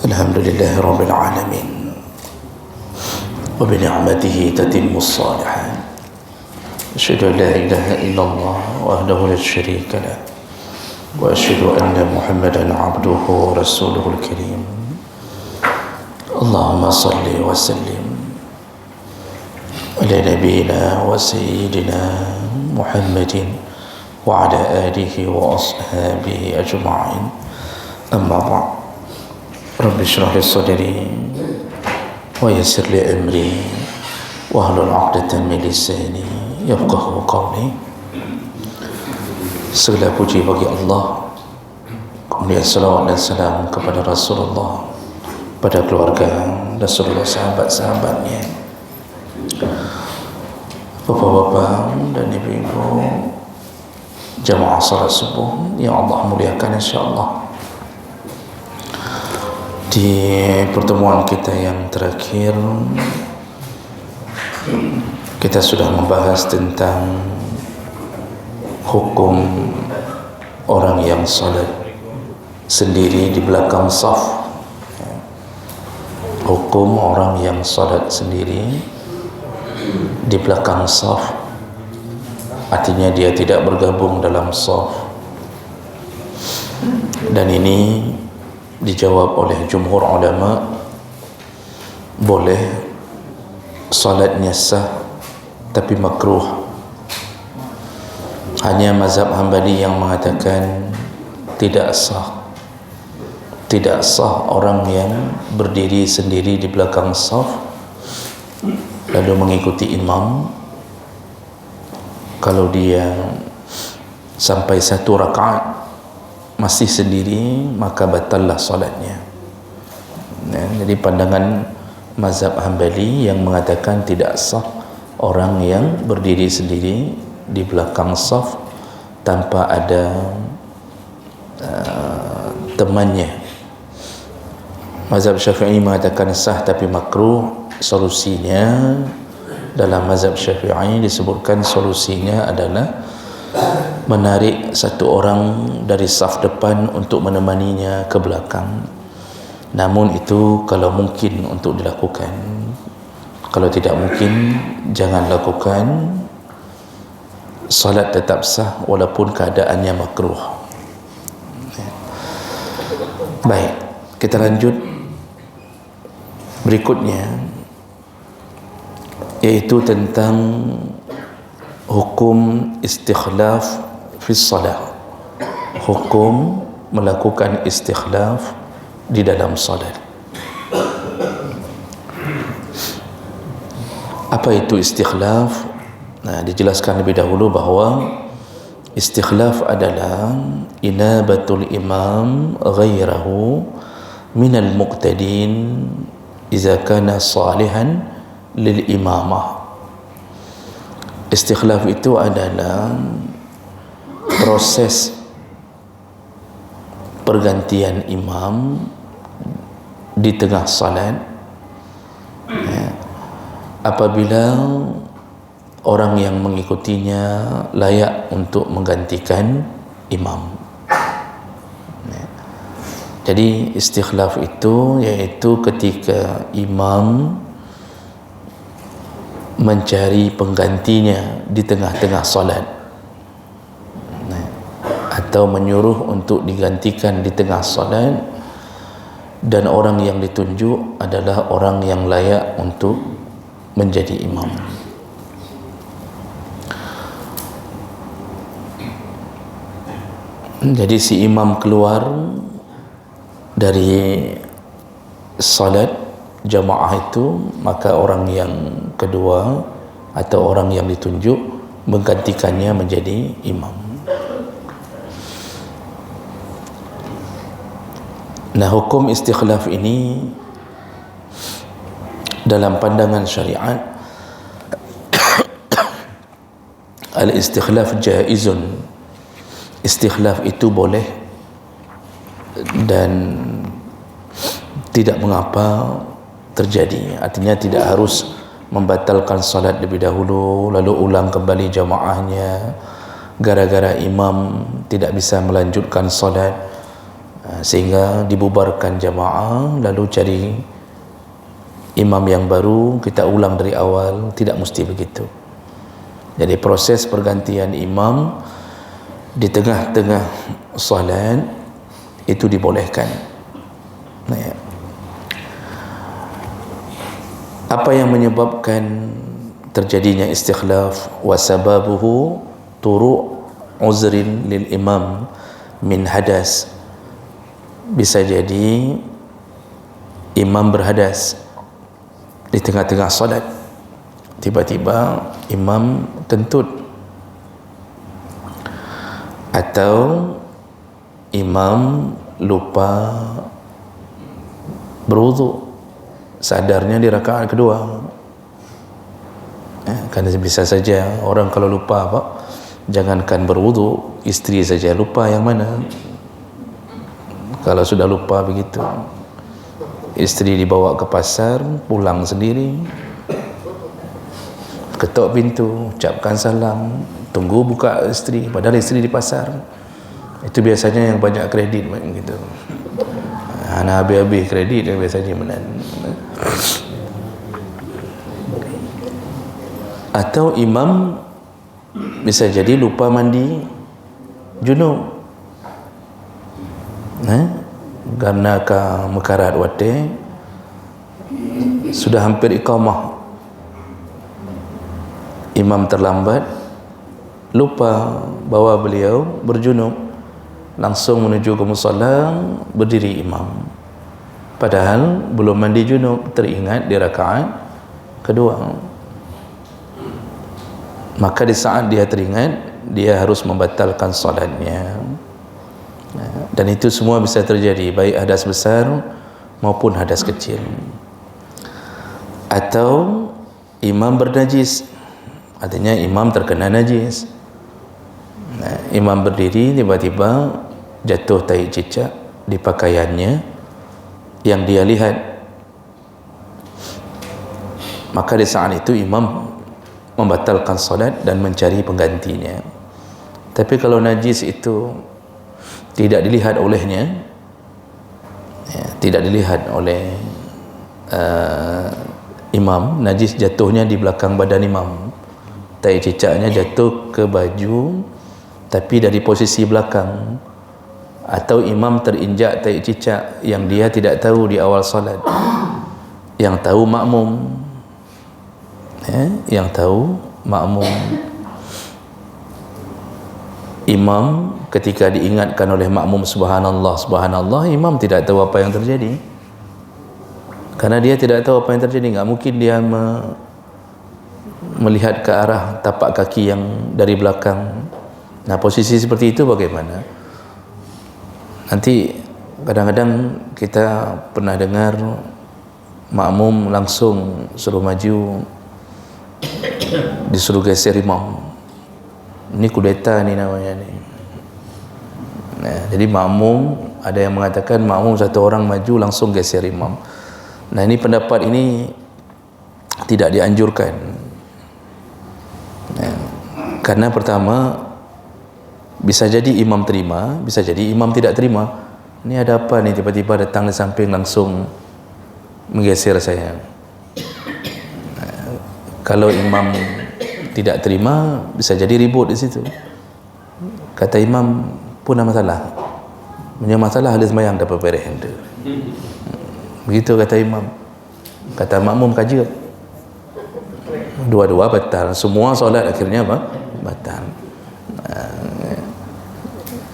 الحمد لله رب العالمين وبنعمته تتم الصالحات أشهد أن لا إله إلا الله وحده لا شريك له وأشهد أن محمدا عبده ورسوله الكريم اللهم صل وسلم على نبينا وسيدنا محمد وعلى آله وأصحابه أجمعين أما بعد رب اشرح لي صدري ويسر لي أمري واحلل عقدة من لساني يفقهوا قولي. Segala puji bagi Allah, kemudian salawat dan salam kepada Rasulullah, pada keluarga dan seluruh sahabat-sahabatnya, bapak-bapak dan ibu-ibu jamaah salat subuh yang Allah muliakan insyaAllah. Di pertemuan kita yang terakhir kita sudah membahas tentang hukum orang yang salat sendiri di belakang saf. Hukum orang yang salat sendiri di belakang saf, artinya dia tidak bergabung dalam saf. Dan ini dijawab oleh jumhur ulama, boleh salatnya sah tapi makruh. Hanya mazhab Hambali yang mengatakan tidak sah. Tidak sah orang yang berdiri sendiri di belakang saf lalu mengikuti imam. Kalau dia sampai satu rakaat masih sendiri, maka batallah solatnya. Jadi pandangan mazhab Hambali yang mengatakan tidak sah orang yang berdiri sendiri di belakang saf tanpa ada temannya. Mazhab Syafi'i mengatakan sah tapi makruh. Solusinya dalam mazhab Syafi'i disebutkan solusinya adalah menarik satu orang dari saf depan untuk menemaninya ke belakang. Namun itu kalau mungkin untuk dilakukan. Kalau tidak mungkin, jangan lakukan. Salat tetap sah walaupun keadaannya makruh. Baik, kita lanjut berikutnya, yaitu tentang hukum istikhlaf fi salat. Hukum melakukan istikhlaf di dalam salat. Apa itu istikhlaf? Dijelaskan lebih dahulu bahawa istikhlaf adalah inabatul imam ghairahu minal muqtadin idza kana salihan lil imamah. Istikhlaf itu adalah proses pergantian imam di tengah salat apabila orang yang mengikutinya layak untuk menggantikan imam. Jadi istikhlaf itu yaitu ketika imam mencari penggantinya di tengah-tengah salat atau menyuruh untuk digantikan di tengah salat, dan orang yang ditunjuk adalah orang yang layak untuk menjadi imam. Jadi si imam keluar dari salat jamaah itu, maka orang yang kedua atau orang yang ditunjuk menggantikannya menjadi imam. Nah, hukum istikhlaf ini dalam pandangan syariat al-istikhlaf jaizun. Istikhlaf itu boleh dan tidak mengapa terjadi. Artinya tidak harus membatalkan salat lebih dahulu lalu ulang kembali jamaahnya gara-gara imam tidak bisa melanjutkan salat. sehingga dibubarkan jamaah lalu cari imam yang baru, kita ulang dari awal. Tidak mesti begitu. Jadi proses pergantian imam di tengah-tengah solat itu dibolehkan. Apa yang menyebabkan terjadinya istikhlaf? Wa sababuhu turu' uzrin lil imam min hadas. Bisa jadi imam berhadas di tengah-tengah solat, tiba-tiba imam kentut, atau imam lupa berwudu, sadarnya di rakaat kedua. Kan bisa saja orang kalau lupa apa, jangankan berwudu, istri saja lupa yang mana. Kalau sudah lupa begitu, istri dibawa ke pasar, pulang sendiri, ketuk pintu, ucapkan salam, tunggu buka istri, padahal istri di pasar. Itu biasanya yang banyak kredit gitu. Anak habis-habis kredit biasanya menan. Atau imam bisa jadi lupa mandi junub, karena mekarat wate sudah hampir iqamah, imam terlambat, lupa bahawa beliau berjunub, langsung menuju ke musalla, berdiri imam, padahal belum mandi junub, teringat di rakaat kedua. Maka di saat dia teringat, dia harus membatalkan solatnya. Dan itu semua bisa terjadi, baik hadas besar maupun hadas kecil. Atau imam bernajis, artinya imam terkena najis. Imam berdiri, tiba-tiba jatuh tai cicak di pakaiannya yang dia lihat. Maka di saat itu imam membatalkan solat dan mencari penggantinya. Tapi kalau najis itu tidak dilihat olehnya, tidak dilihat oleh imam, najis jatuhnya di belakang badan imam, tai cicaknya jatuh ke baju tapi dari posisi belakang, atau imam terinjak tai cicak yang dia tidak tahu di awal solat, yang tahu makmum, yang tahu makmum. Imam ketika diingatkan oleh makmum subhanallah, subhanallah, imam tidak tahu apa yang terjadi. Karena dia tidak tahu apa yang terjadi, enggak mungkin dia melihat ke arah tapak kaki yang dari belakang. Nah, posisi seperti itu bagaimana? Nanti kadang-kadang kita pernah dengar makmum langsung suruh maju, disuruh geser imam. Ini kudeta ni namanya ni. Nah, jadi makmum, ada yang mengatakan makmum satu orang maju langsung geser imam. Nah, ini pendapat ini tidak dianjurkan. Nah, karena pertama, bisa jadi imam terima, bisa jadi imam tidak terima. Ini ada apa ni, tiba-tiba datang di samping langsung menggeser saya. Nah, kalau imam tidak terima, bisa jadi ribut di situ. Kata imam, pun ada masalah. Punya masalah ada sembahyang dapat beres. Begitu kata imam. Kata makmum kaji, dua-dua batal. Semua solat akhirnya apa? Batal.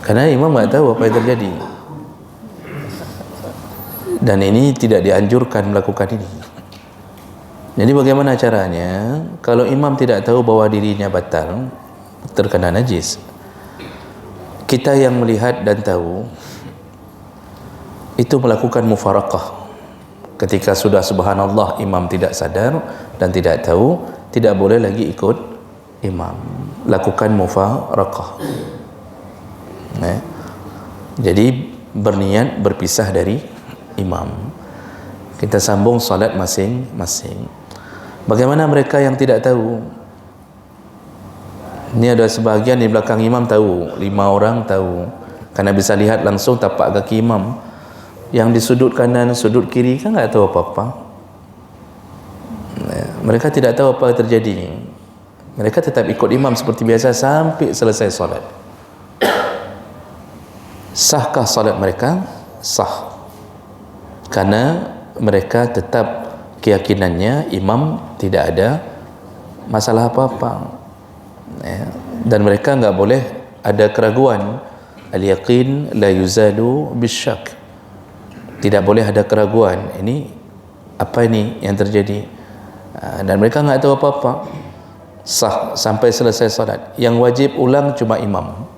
Karena imam tak tahu apa yang terjadi. Dan ini tidak dianjurkan melakukan ini. Jadi bagaimana caranya? Kalau imam tidak tahu bahwa dirinya batal, terkena najis, kita yang melihat dan tahu itu melakukan mufaraqah. Ketika sudah subhanallah, imam tidak sadar dan tidak tahu, tidak boleh lagi ikut imam, lakukan mufaraqah. Jadi berniat berpisah dari imam, kita sambung salat masing-masing. Bagaimana mereka yang tidak tahu? Ini ada sebahagian di belakang imam tahu, 5 orang tahu, Kerana bisa lihat langsung tapak kaki imam. Yang di sudut kanan, sudut kiri kan tak tahu apa-apa. Mereka tidak tahu apa yang terjadi. Mereka tetap ikut imam seperti biasa sampai selesai solat. Sahkah solat mereka? Sah. Kerana mereka tetap keyakinannya imam tidak ada masalah apa-apa. Dan mereka enggak boleh ada keraguan. Al-yaqin la yuzalu bisyak. Tidak boleh ada keraguan. Ini apa ini yang terjadi? Dan mereka enggak tahu apa-apa. Sah sampai selesai solat. Yang wajib ulang cuma imam.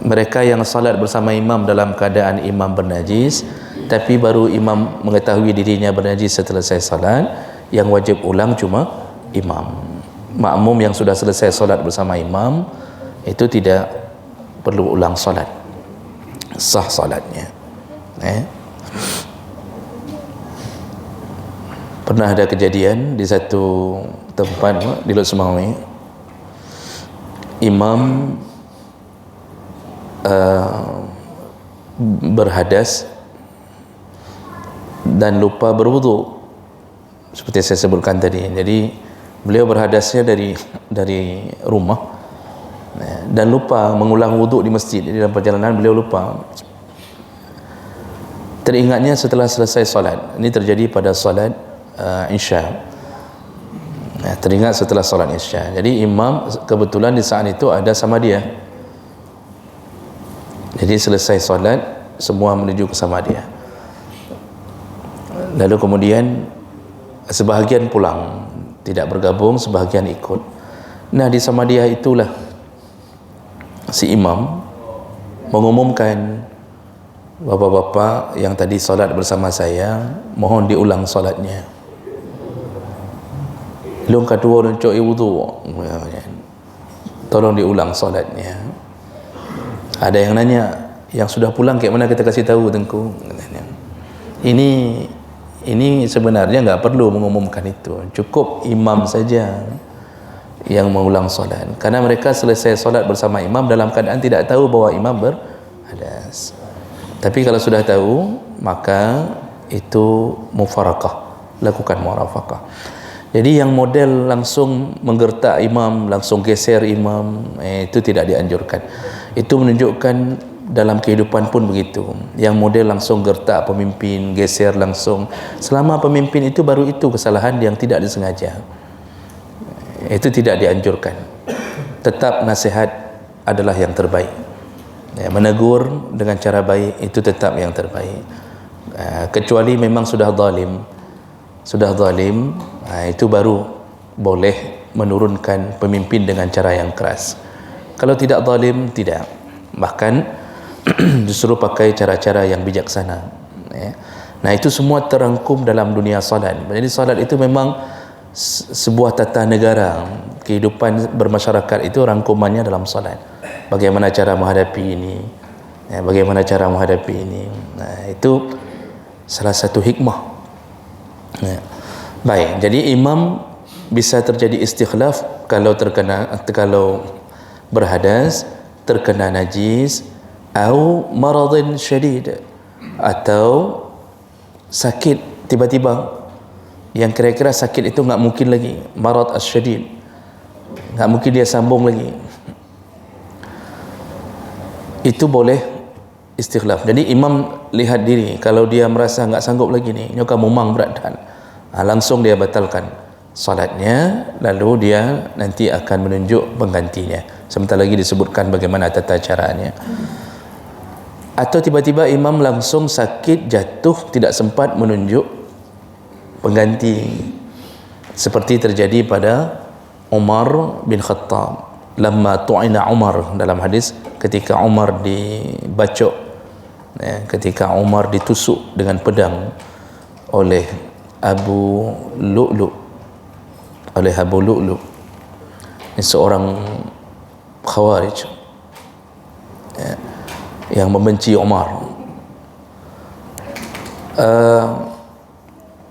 Mereka yang salat bersama imam dalam keadaan imam bernajis, tapi baru imam mengetahui dirinya bernajis setelah selesai salat, yang wajib ulang cuma imam. Makmum yang sudah selesai solat bersama imam itu tidak perlu ulang solat, sah solatnya. Pernah ada kejadian di satu tempat di Lot Semawi, imam berhadas dan lupa berwudu seperti saya sebutkan tadi. Jadi beliau berhadasnya dari rumah dan lupa mengulang wudu di masjid. Di dalam perjalanan beliau lupa. Teringatnya setelah selesai solat. Ini terjadi pada solat Isya. Teringat setelah solat Isya. Jadi imam kebetulan di saat itu ada sama dia. Jadi selesai solat semua menuju ke sama dia. Lalu kemudian sebahagian pulang, tidak bergabung, sebahagian ikut. Nah, di sama dia itulah si imam mengumumkan, bapak-bapak yang tadi solat bersama saya, mohon diulang solatnya. Long kedua dan cok wudu, tolong diulang solatnya. Ada yang nanya, yang sudah pulang kayak mana kita kasih tahu Tengku? Ini sebenarnya enggak perlu mengumumkan itu, cukup imam saja yang mengulang solat. Karena mereka selesai solat bersama imam dalam keadaan tidak tahu bahwa imam berhadas. Tapi kalau sudah tahu, maka itu mufarakah, lakukan mufarakah. Jadi yang model langsung menggertak imam, langsung geser imam, itu tidak dianjurkan. Itu menunjukkan dalam kehidupan pun begitu. Yang model langsung gertak pemimpin, geser langsung. Selama pemimpin itu baru itu kesalahan yang tidak disengaja. Itu tidak dianjurkan. Tetap nasihat adalah yang terbaik. Menegur dengan cara baik itu tetap yang terbaik. Kecuali memang sudah zalim, itu baru boleh menurunkan pemimpin dengan cara yang keras. Kalau tidak zalim, tidak. Bahkan disuruh pakai cara-cara yang bijaksana. Nah, itu semua terangkum dalam dunia salat. Jadi salat itu memang sebuah tata negara. Kehidupan bermasyarakat itu rangkumannya dalam salat. Bagaimana cara menghadapi ini, bagaimana cara menghadapi ini. Nah, itu salah satu hikmah. Baik, jadi imam bisa terjadi istikhlaf kalau berhadas, terkena najis, atau maradhin syadid, atau sakit tiba-tiba yang kira-kira sakit itu enggak mungkin lagi, marad asyadid, enggak mungkin dia sambung lagi, itu boleh istikhlaf. Jadi imam lihat diri, kalau dia merasa enggak sanggup lagi ni, nyoka memang berat dan langsung dia batalkan salatnya, lalu dia nanti akan menunjuk penggantinya. Sebentar lagi disebutkan bagaimana tata caranya. Atau tiba-tiba imam langsung sakit, jatuh, tidak sempat menunjuk pengganti, seperti terjadi pada Umar bin Khattab. Lamma tu'ina Umar, dalam hadis ketika Umar dibacok, ketika Umar ditusuk dengan pedang oleh Abu Lu'lu', ini seorang Khawarij yang membenci Umar.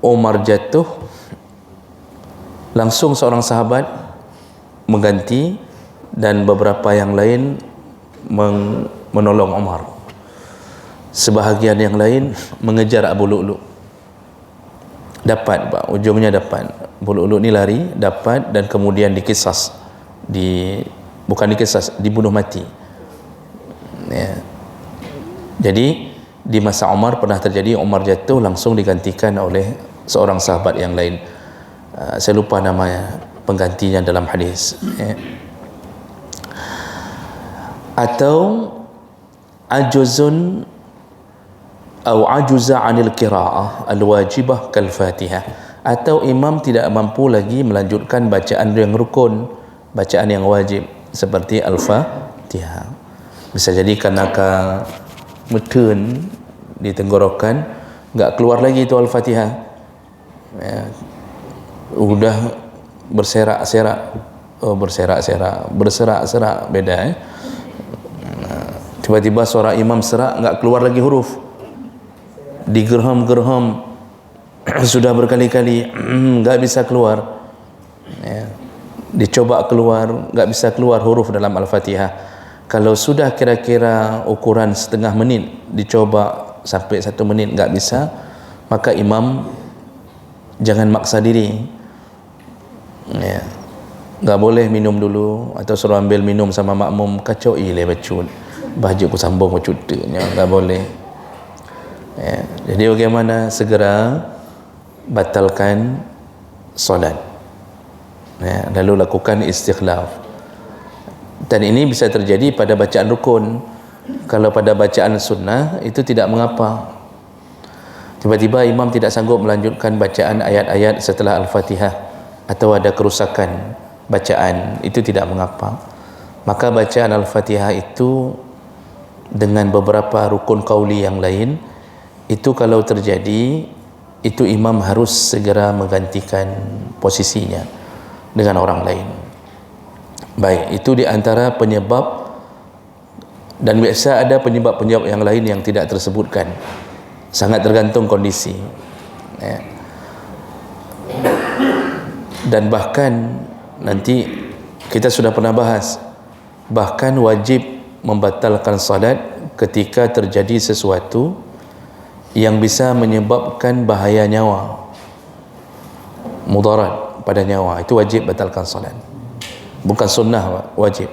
Umar jatuh, langsung seorang sahabat mengganti, dan beberapa yang lain menolong Umar. Sebahagian yang lain mengejar Abu Lu'lu'. Dapat, Pak, ujungnya dapat. Abu Lu'lu' ni lari, dapat, dan kemudian dikisas. Bukan dikisas, dibunuh mati. Ya. Jadi di masa Umar pernah terjadi, Umar jatuh langsung digantikan oleh seorang sahabat yang lain. Saya lupa nama penggantinya dalam hadis. Ya. Atau ajuzun atau ajuza 'anil qira'ah al-wajibah kal Fatihah, atau imam tidak mampu lagi melanjutkan bacaan yang rukun, bacaan yang wajib seperti Al-Fatihah. Bisa jadi kerana metun di tenggorokan, enggak keluar lagi itu Al-Fatihah. Ya. Udah berserak-serak, berserak-serak, beda. Tiba-tiba suara imam serak, enggak keluar lagi huruf, digerham-gerham sudah berkali-kali, enggak bisa keluar. Ya. Dicoba keluar, enggak bisa keluar huruf dalam Al-Fatihah. Kalau sudah kira-kira ukuran setengah menit, dicoba sampai 1 menit enggak bisa, maka imam jangan maksa diri. Ya. Enggak boleh minum dulu, atau suruh ambil minum sama makmum, kacau ile bacut, baju ku sambung bacut, enggak boleh. Ya, jadi bagaimana? Segera batalkan solat, ya, lalu lakukan istikhlaf. Dan ini bisa terjadi pada bacaan rukun. Kalau pada bacaan sunnah itu tidak mengapa. Tiba-tiba imam tidak sanggup melanjutkan bacaan ayat-ayat setelah Al-Fatihah, atau ada kerusakan bacaan, itu tidak mengapa. Maka bacaan Al-Fatihah itu dengan beberapa rukun qauli yang lain, itu kalau terjadi, itu imam harus segera menggantikan posisinya dengan orang lain. Baik, itu di antara penyebab, dan biasa ada penyebab-penyebab yang lain yang tidak tersebutkan, sangat tergantung kondisi. Ya. Dan bahkan nanti kita sudah pernah bahas, bahkan wajib membatalkan salat ketika terjadi sesuatu yang bisa menyebabkan bahaya nyawa, mudarat pada nyawa, itu wajib batalkan solat. Bukan sunnah, wajib.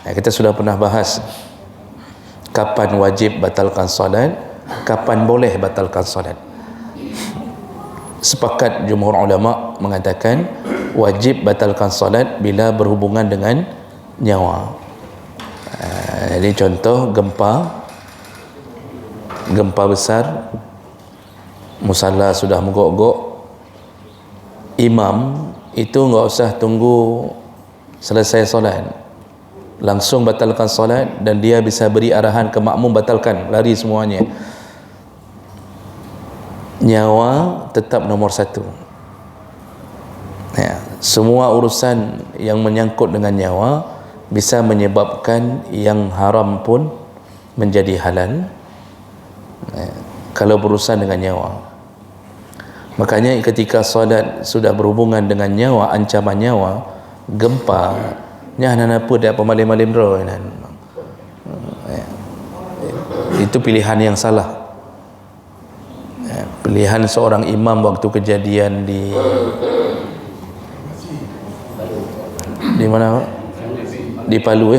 Kita sudah pernah bahas kapan wajib batalkan solat, kapan boleh batalkan solat. Sepakat jumhur ulama mengatakan wajib batalkan solat bila berhubungan dengan nyawa. Jadi contoh gempa besar, musalla sudah menggok-gok, imam itu enggak usah tunggu selesai solat, langsung batalkan solat, dan dia bisa beri arahan ke makmum batalkan, lari semuanya. Nyawa tetap nomor satu. Ya, semua urusan yang menyangkut dengan nyawa bisa menyebabkan yang haram pun menjadi halal. Kalau berurusan dengan nyawa, makanya ketika solat sudah berhubungan dengan nyawa, ancaman nyawa, gempa, nyahana apa dak pemalim-malim ro, itu pilihan yang salah. Pilihan seorang imam waktu kejadian di mana, di Palu,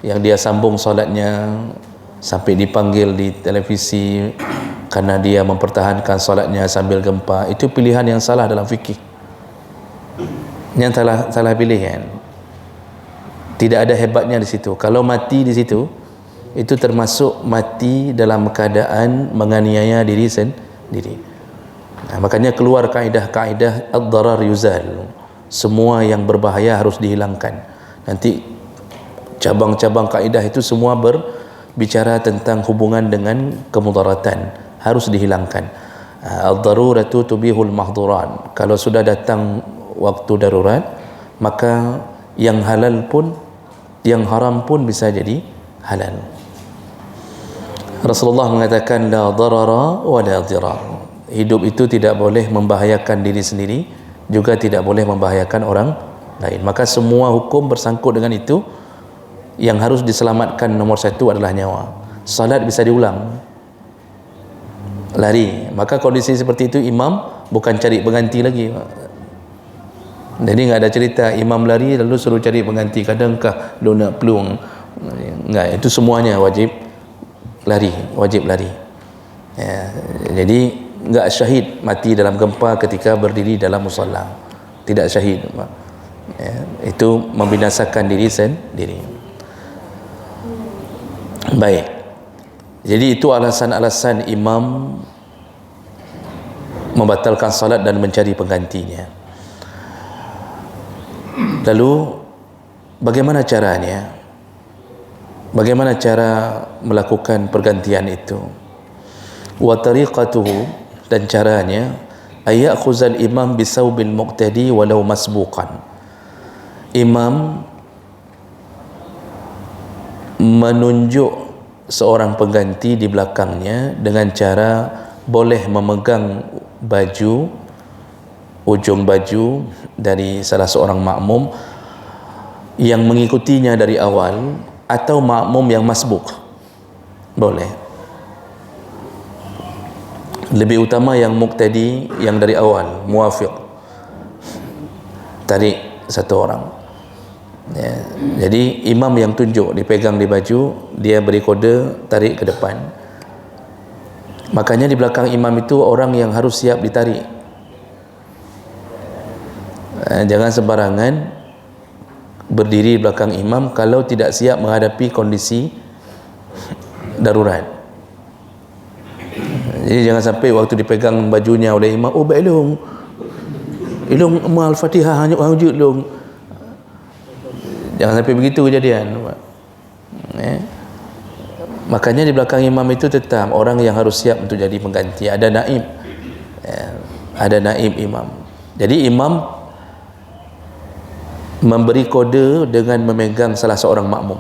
yang dia sambung solatnya sampai dipanggil di televisi karena dia mempertahankan solatnya sambil gempa. Itu pilihan yang salah dalam fikih, yang salah pilihan. Tidak ada hebatnya di situ. Kalau mati di situ, itu termasuk mati dalam keadaan menganiaya diri sendiri. Makanya keluar kaedah ad-darar yuzal, semua yang berbahaya harus dihilangkan. Nanti cabang-cabang kaedah itu semua bicara tentang hubungan dengan kemudaratan, harus dihilangkan. Ad-daruratu tubihul mahduran. Kalau sudah datang waktu darurat, maka yang halal pun, yang haram pun bisa jadi halal. Rasulullah mengatakan la darara wa la dirar. Hidup itu tidak boleh membahayakan diri sendiri, juga tidak boleh membahayakan orang lain. Maka semua hukum bersangkut dengan itu Yang harus diselamatkan nomor satu adalah nyawa. Salat bisa diulang, lari. Maka kondisi seperti itu imam bukan cari pengganti lagi. Jadi nggak ada cerita imam lari lalu suruh cari pengganti, kadangkah lu nak peluang. Enggak, itu semuanya wajib lari, wajib lari. Ya, jadi enggak syahid mati dalam gempa ketika berdiri dalam musalla. Tidak syahid. Ya, itu membinasakan diri sendiri. Baik. Jadi itu alasan-alasan imam membatalkan salat dan mencari penggantinya. Lalu bagaimana caranya? Bagaimana cara melakukan pergantian itu? Wa tariqatuhu, dan caranya ayakhuzal imam bisawbil muqtadi walau masbuqan. Imam menunjuk seorang pengganti di belakangnya dengan cara boleh memegang baju, ujung baju dari salah seorang makmum yang mengikutinya dari awal, atau makmum yang masbuk, boleh. Lebih utama yang muqtadi, yang dari awal, muwafiq, tarik satu orang. Ya, jadi imam yang tunjuk, dipegang di baju, dia beri kode, tarik ke depan. Makanya di belakang imam itu orang yang harus siap ditarik. Jangan sembarangan berdiri di belakang imam kalau tidak siap menghadapi kondisi darurat. Jadi jangan sampai waktu dipegang bajunya oleh imam, oh baik long mal Fatihah hanya wujud long. Jangan sampai begitu kejadian. Makanya di belakang imam itu tetap orang yang harus siap untuk jadi pengganti. Ada naib, ada naib imam. Jadi imam memberi kode dengan memegang salah seorang makmum,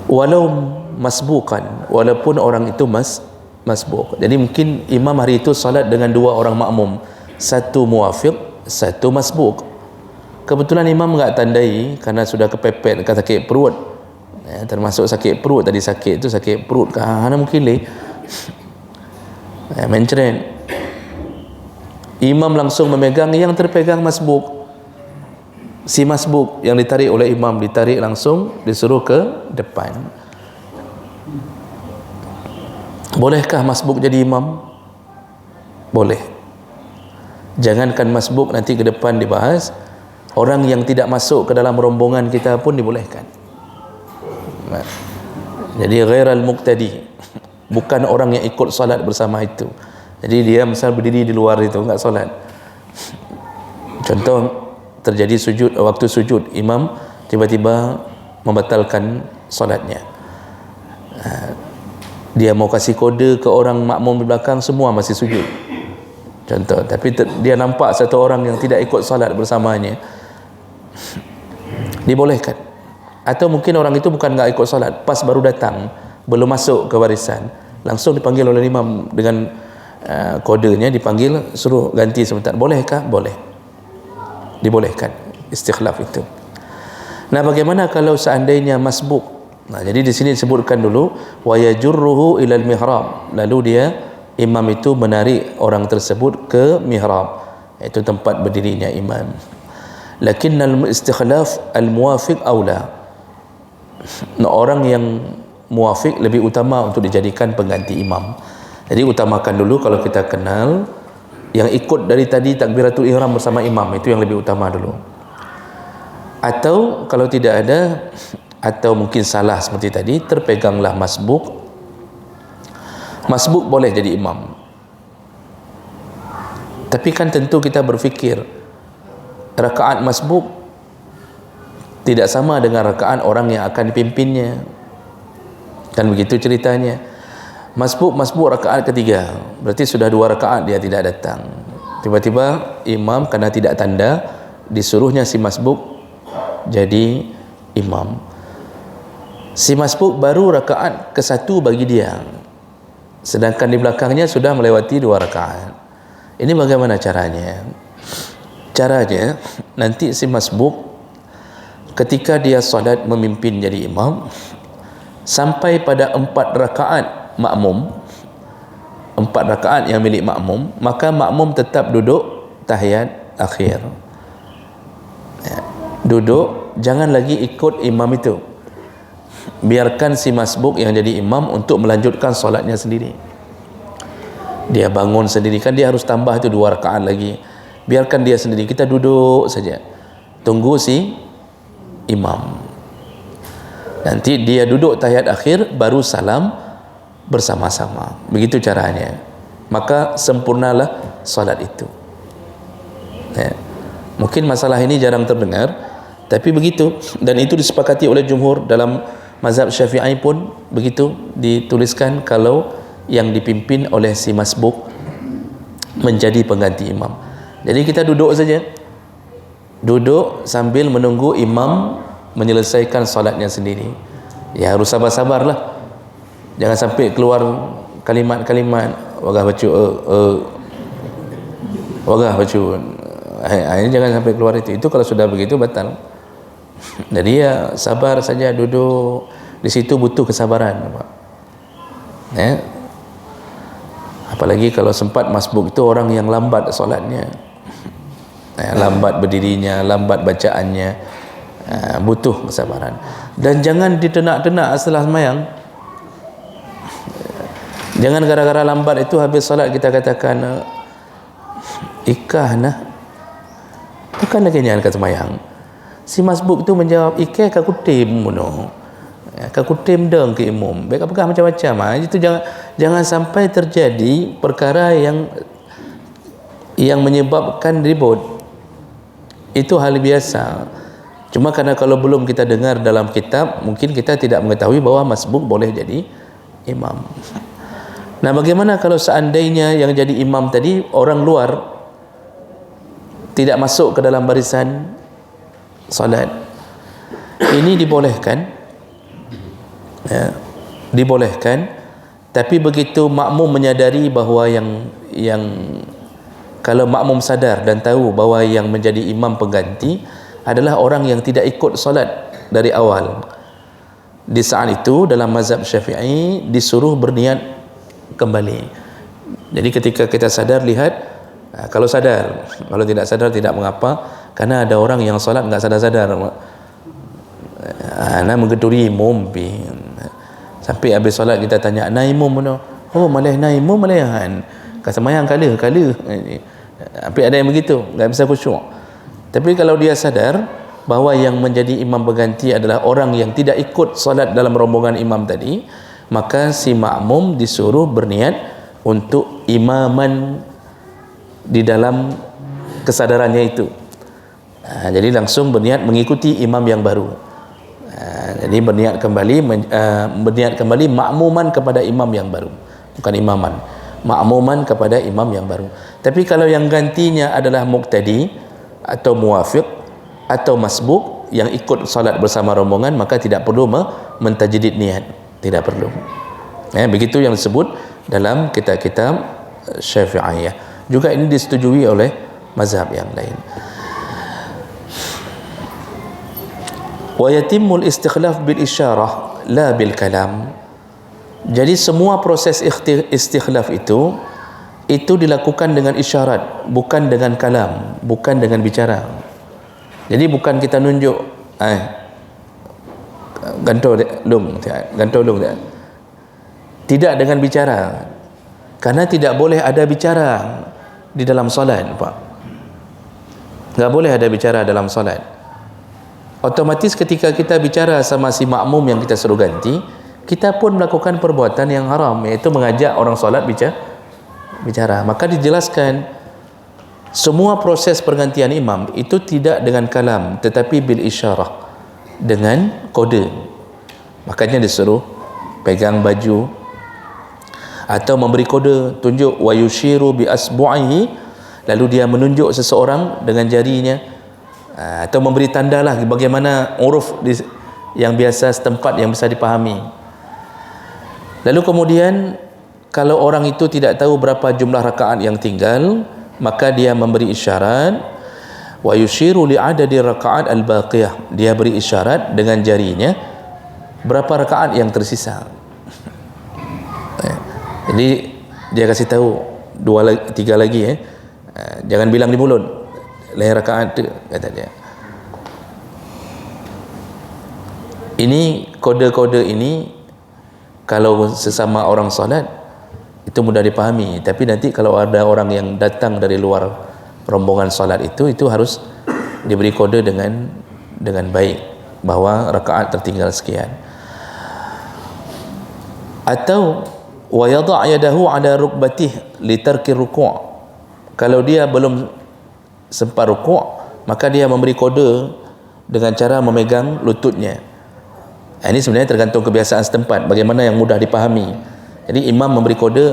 walau masbukan, walaupun orang itu masbuk. Jadi mungkin imam hari itu salat dengan dua orang makmum, satu muwafiq, satu masbuk. Kebetulan imam enggak tandai karena sudah kepepet, sakit perut, termasuk sakit perut tadi, sakit itu sakit perut kerana mungkin menceret. Imam langsung memegang, yang terpegang masbuk. Si masbuk yang ditarik oleh imam ditarik langsung, disuruh ke depan. Bolehkah masbuk jadi imam? Boleh. Jangankan masbuk, nanti ke depan dibahas, orang yang tidak masuk ke dalam rombongan kita pun dibolehkan. Jadi ghairal muqtadi, bukan orang yang ikut salat bersama itu. Jadi dia misal berdiri di luar itu enggak solat. Contoh terjadi sujud, waktu sujud imam tiba-tiba membatalkan solatnya. Dia mau kasih kode ke orang makmum di belakang, semua masih sujud. Contoh, tapi dia nampak satu orang yang tidak ikut solat bersamanya, dibolehkan. Atau mungkin orang itu bukan enggak ikut solat, pas baru datang, belum masuk ke barisan, langsung dipanggil oleh imam dengan kodenya, dipanggil suruh ganti sebentar. Bolehkah? Boleh, dibolehkan istikhlaf itu. Nah, bagaimana kalau seandainya masbuk? Nah, jadi di sini disebutkan dulu wa yajurruhu ilal mihrab, lalu dia imam itu menarik orang tersebut ke mihrab, itu tempat berdirinya imam. Lakinnal istikhlaf al muwafiq aula, orang yang muwafiq lebih utama untuk dijadikan pengganti imam. Jadi utamakan dulu kalau kita kenal yang ikut dari tadi takbiratul ihram bersama imam, itu yang lebih utama dulu. Atau kalau tidak ada, atau mungkin salah seperti tadi, terpeganglah masbuk. Masbuk boleh jadi imam. Tapi kan tentu kita berfikir rakaat masbuk tidak sama dengan rakaat orang yang akan dipimpinnya. Kan begitu ceritanya. Masbuk rakaat ketiga, berarti sudah 2 rakaat dia tidak datang. Tiba-tiba imam karena tidak tanda, disuruhnya si masbuk jadi imam. Si masbuk baru rakaat ke-1 bagi dia, sedangkan di belakangnya sudah melewati 2 rakaat. Ini bagaimana caranya? Caranya nanti si masbuk ketika dia solat memimpin jadi imam sampai pada 4 rakaat makmum, 4 rakaat yang milik makmum, maka makmum tetap duduk tahiyat akhir. Duduk, jangan lagi ikut imam itu, biarkan si masbuk yang jadi imam untuk melanjutkan solatnya sendiri. Dia bangun sendiri, kan dia harus tambah itu 2 rakaat lagi, biarkan dia sendiri, kita duduk saja tunggu si imam. Nanti dia duduk tahiyat akhir baru salam bersama-sama, begitu caranya, maka sempurnalah solat itu. Mungkin masalah ini jarang terdengar, tapi begitu, dan itu disepakati oleh jumhur. Dalam mazhab Syafi'i pun begitu dituliskan, kalau yang dipimpin oleh si masbuk menjadi pengganti imam. Jadi kita duduk saja, duduk sambil menunggu imam menyelesaikan solatnya sendiri. Ya, harus sabar-sabarlah, jangan sampai keluar kalimat-kalimat wagah bacu wagah bacu, ini jangan sampai keluar itu kalau sudah begitu batal. Jadi ya sabar saja, duduk di situ butuh kesabaran, Pak. Apalagi kalau sempat masbuk itu orang yang lambat solatnya, lambat berdirinya, lambat bacaannya, butuh kesabaran. Dan jangan ditenak-tenak setelah sembahyang. Jangan gara-gara lambat itu habis solat kita katakan ikah nah, bukan lagi nyan kat sembahyang. Si masbuk itu menjawab ikah ka kutim mono, ka kutim deng ke imam, baik apakah macam-macam. Itu jangan sampai terjadi perkara yang menyebabkan ribut. Itu hal biasa. Cuma karena kalau belum kita dengar dalam kitab, mungkin kita tidak mengetahui bahwa masbuk boleh jadi imam. Nah, bagaimana kalau seandainya yang jadi imam tadi orang luar, tidak masuk ke dalam barisan solat? Ini dibolehkan, dibolehkan. Tapi begitu makmum menyadari bahawa yang kalau makmum sadar dan tahu bahawa yang menjadi imam pengganti adalah orang yang tidak ikut solat dari awal, di saat itu dalam mazhab Syafi'i disuruh berniat kembali. Jadi ketika kita sadar, lihat, kalau sadar, kalau tidak sadar tidak mengapa, karena ada orang yang solat enggak sadar-sadar, ana menggeduri imam sampai habis solat kita tanya naimum mana, oh malah naimum malahan kata mayang kala tapi ada yang begitu, enggak bisa khusyuk. Tapi kalau dia sadar bahawa yang menjadi imam pengganti adalah orang yang tidak ikut solat dalam rombongan imam tadi, maka si makmum disuruh berniat untuk imaman di dalam kesadarannya itu. Jadi langsung berniat mengikuti imam yang baru. Jadi berniat kembali makmuman kepada imam yang baru, bukan imaman, makmuman kepada imam yang baru. Tapi kalau yang gantinya adalah muqtadi atau muwafiq atau masbuk yang ikut salat bersama rombongan, maka tidak perlu mentajdid niat, tidak perlu. Begitu yang disebut dalam kitab-kitab Syafi'iyah. Juga ini disetujui oleh mazhab yang lain. Wa yatimmul istikhlaf bil isyarah la bil kalam. Jadi semua proses istikhlaf itu dilakukan dengan isyarat, bukan dengan kalam, bukan dengan bicara. Jadi bukan kita nunjuk ganto lung, tidak dengan bicara, karena tidak boleh ada bicara di dalam solat, Pak. Enggak boleh ada bicara dalam solat. Otomatis ketika kita bicara sama si makmum yang kita suruh ganti, kita pun melakukan perbuatan yang haram, iaitu mengajak orang solat bicara. Maka dijelaskan semua proses pergantian imam itu tidak dengan kalam, tetapi bil isyarah, dengan kode. Makanya disuruh pegang baju atau memberi kode, tunjuk wa yushiru bi asbu'ihi, lalu dia menunjuk seseorang dengan jarinya, atau memberi tandalah bagaimana uruf yang biasa setempat yang bisa dipahami. Lalu kemudian kalau orang itu tidak tahu berapa jumlah rakaat yang tinggal, maka dia memberi isyarat wa yushiru li adadi rakaat al-baqiyah, dia beri isyarat dengan jarinya berapa rakaat yang tersisa. Jadi dia kasih tahu 2 3 lagi jangan bilang di mulut lain rakaat tu, kata dia. Ini kode-kode ini kalau sesama orang solat itu mudah dipahami, tapi nanti kalau ada orang yang datang dari luar rombongan solat itu harus diberi kode dengan baik bahwa rakaat tertinggal sekian. Atau wa yadha' yadahu ala rukbatih li tarki ruku', kalau dia belum sempat ruku' maka dia memberi kode dengan cara memegang lututnya. Ini sebenarnya tergantung kebiasaan setempat bagaimana yang mudah dipahami. Jadi imam memberi kode,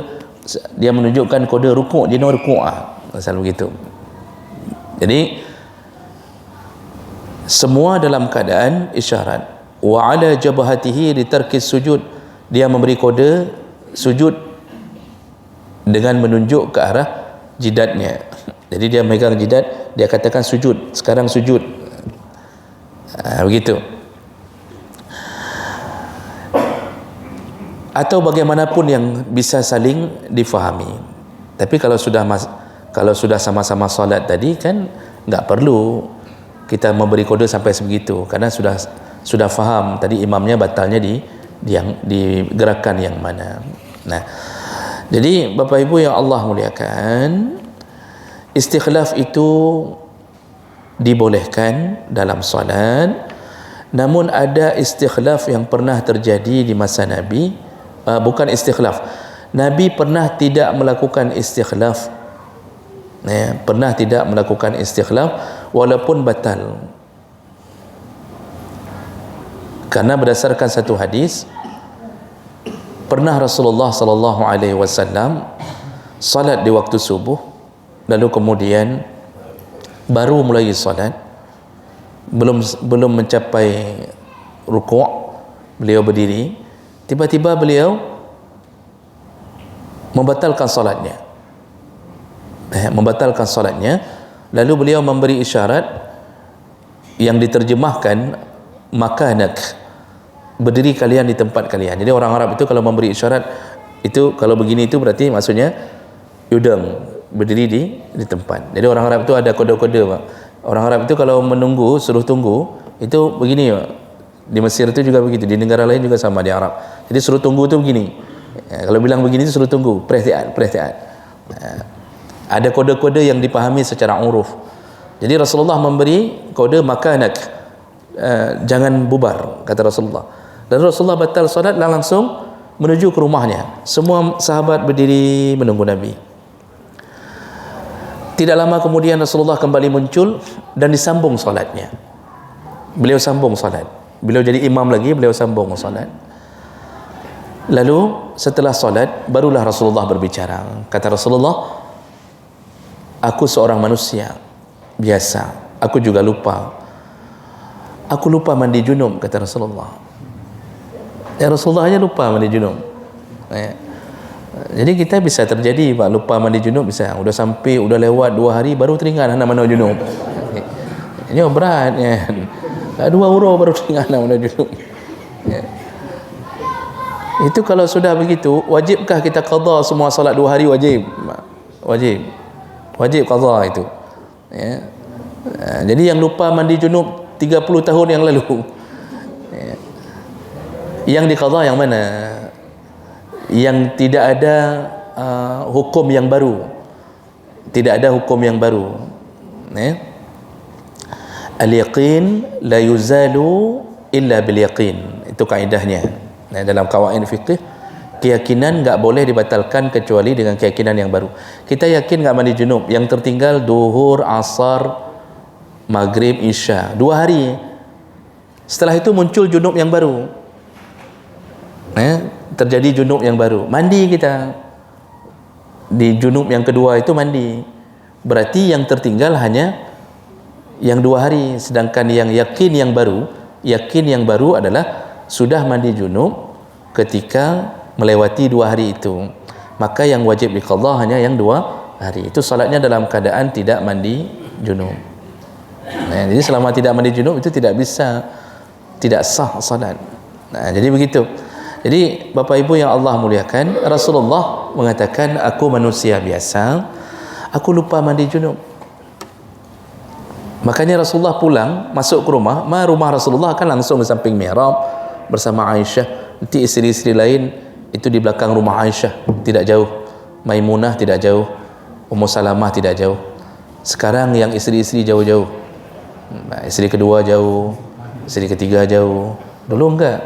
dia menunjukkan kode rukuk, dia nak rukuk asal begitu. Jadi semua dalam keadaan isyarat. Wa ala jabhatihi li tarki sujud, dia memberi kode sujud dengan menunjuk ke arah jidatnya. Jadi dia megang jidat, dia katakan sujud, sekarang sujud. Begitu. Atau bagaimanapun yang bisa saling difahami. Tapi kalau sudah sama-sama solat tadi kan enggak perlu kita memberi kode sampai sebegitu, karena sudah faham tadi imamnya batalnya di gerakan yang mana. Nah, jadi Bapak Ibu yang Allah muliakan, istikhlaf itu dibolehkan dalam solat. Namun ada istikhlaf yang pernah terjadi di masa Nabi. Bukan istikhlaf, Nabi pernah tidak melakukan istikhlaf, pernah tidak melakukan istikhlaf walaupun batal, karena berdasarkan satu hadis pernah Rasulullah sallallahu alaihi wasallam salat di waktu subuh, lalu kemudian baru mulai salat, belum mencapai rukuk, beliau berdiri, tiba-tiba beliau membatalkan solatnya, lalu beliau memberi isyarat yang diterjemahkan makanak, berdiri kalian di tempat kalian. Jadi orang Arab itu kalau memberi isyarat itu, kalau begini itu berarti maksudnya yudang, berdiri di tempat. Jadi orang Arab itu ada kode-kode, Pak. Orang Arab itu kalau menunggu, suruh tunggu, itu begini, Pak. Di Mesir itu juga begitu, di negara lain juga sama, di Arab. Jadi suruh tunggu itu begini. Kalau bilang begini itu suruh tunggu, perhatian. Ada kode-kode yang dipahami secara uruf. Jadi Rasulullah memberi kode makanak, jangan bubar, kata Rasulullah. Dan Rasulullah batal solat dan langsung menuju ke rumahnya. Semua sahabat berdiri menunggu Nabi. Tidak lama kemudian Rasulullah kembali muncul dan disambung solatnya. Beliau sambung solat. Beliau jadi imam lagi, beliau sambung solat. Lalu setelah solat barulah Rasulullah berbicara. Kata Rasulullah, aku seorang manusia biasa, aku juga lupa. Aku lupa mandi junub, kata Rasulullah. Ya, Rasulullah aja lupa mandi junub. Jadi kita bisa terjadi, Pak, lupa mandi junub bisa. Udah sampai, udah lewat 2 hari baru teringat nak mandi junub. Ini berat ya. 2 huruf baru teringat nak mandi junub. Itu kalau sudah begitu, wajibkah kita qada semua solat 2 hari? Wajib qada itu. Ya. Jadi yang lupa mandi junub 30 tahun yang lalu, yang diqada yang mana? Yang tidak ada hukum yang baru, tidak ada hukum yang baru. Al-yaqin la yuzalu illa bil yaqin, itu kaidahnya. Dalam qawaid fiqh, keyakinan enggak boleh dibatalkan kecuali dengan keyakinan yang baru. Kita yakin enggak mandi junub, yang tertinggal duhur, asar, maghrib, isya, 2 hari. Setelah itu muncul junub yang baru, terjadi junub yang baru, mandi kita di junub yang kedua itu mandi, berarti yang tertinggal hanya yang 2 hari. Sedangkan yang yakin yang baru adalah sudah mandi junub ketika melewati 2 hari itu, maka yang wajib diqadha hanya yang 2 hari itu, salatnya dalam keadaan tidak mandi junub. Jadi selama tidak mandi junub itu tidak sah salat. Jadi begitu. Jadi Bapak Ibu yang Allah muliakan, Rasulullah mengatakan, aku manusia biasa, aku lupa mandi junub. Makanya Rasulullah pulang, masuk ke rumah Rasulullah kan langsung di samping mihrab bersama Aisyah. Nanti isteri-isteri lain itu di belakang rumah Aisyah, tidak jauh. Maimunah tidak jauh, Ummu Salamah tidak jauh. Sekarang yang isteri-isteri jauh-jauh, isteri kedua jauh, isteri ketiga jauh. Dulu enggak,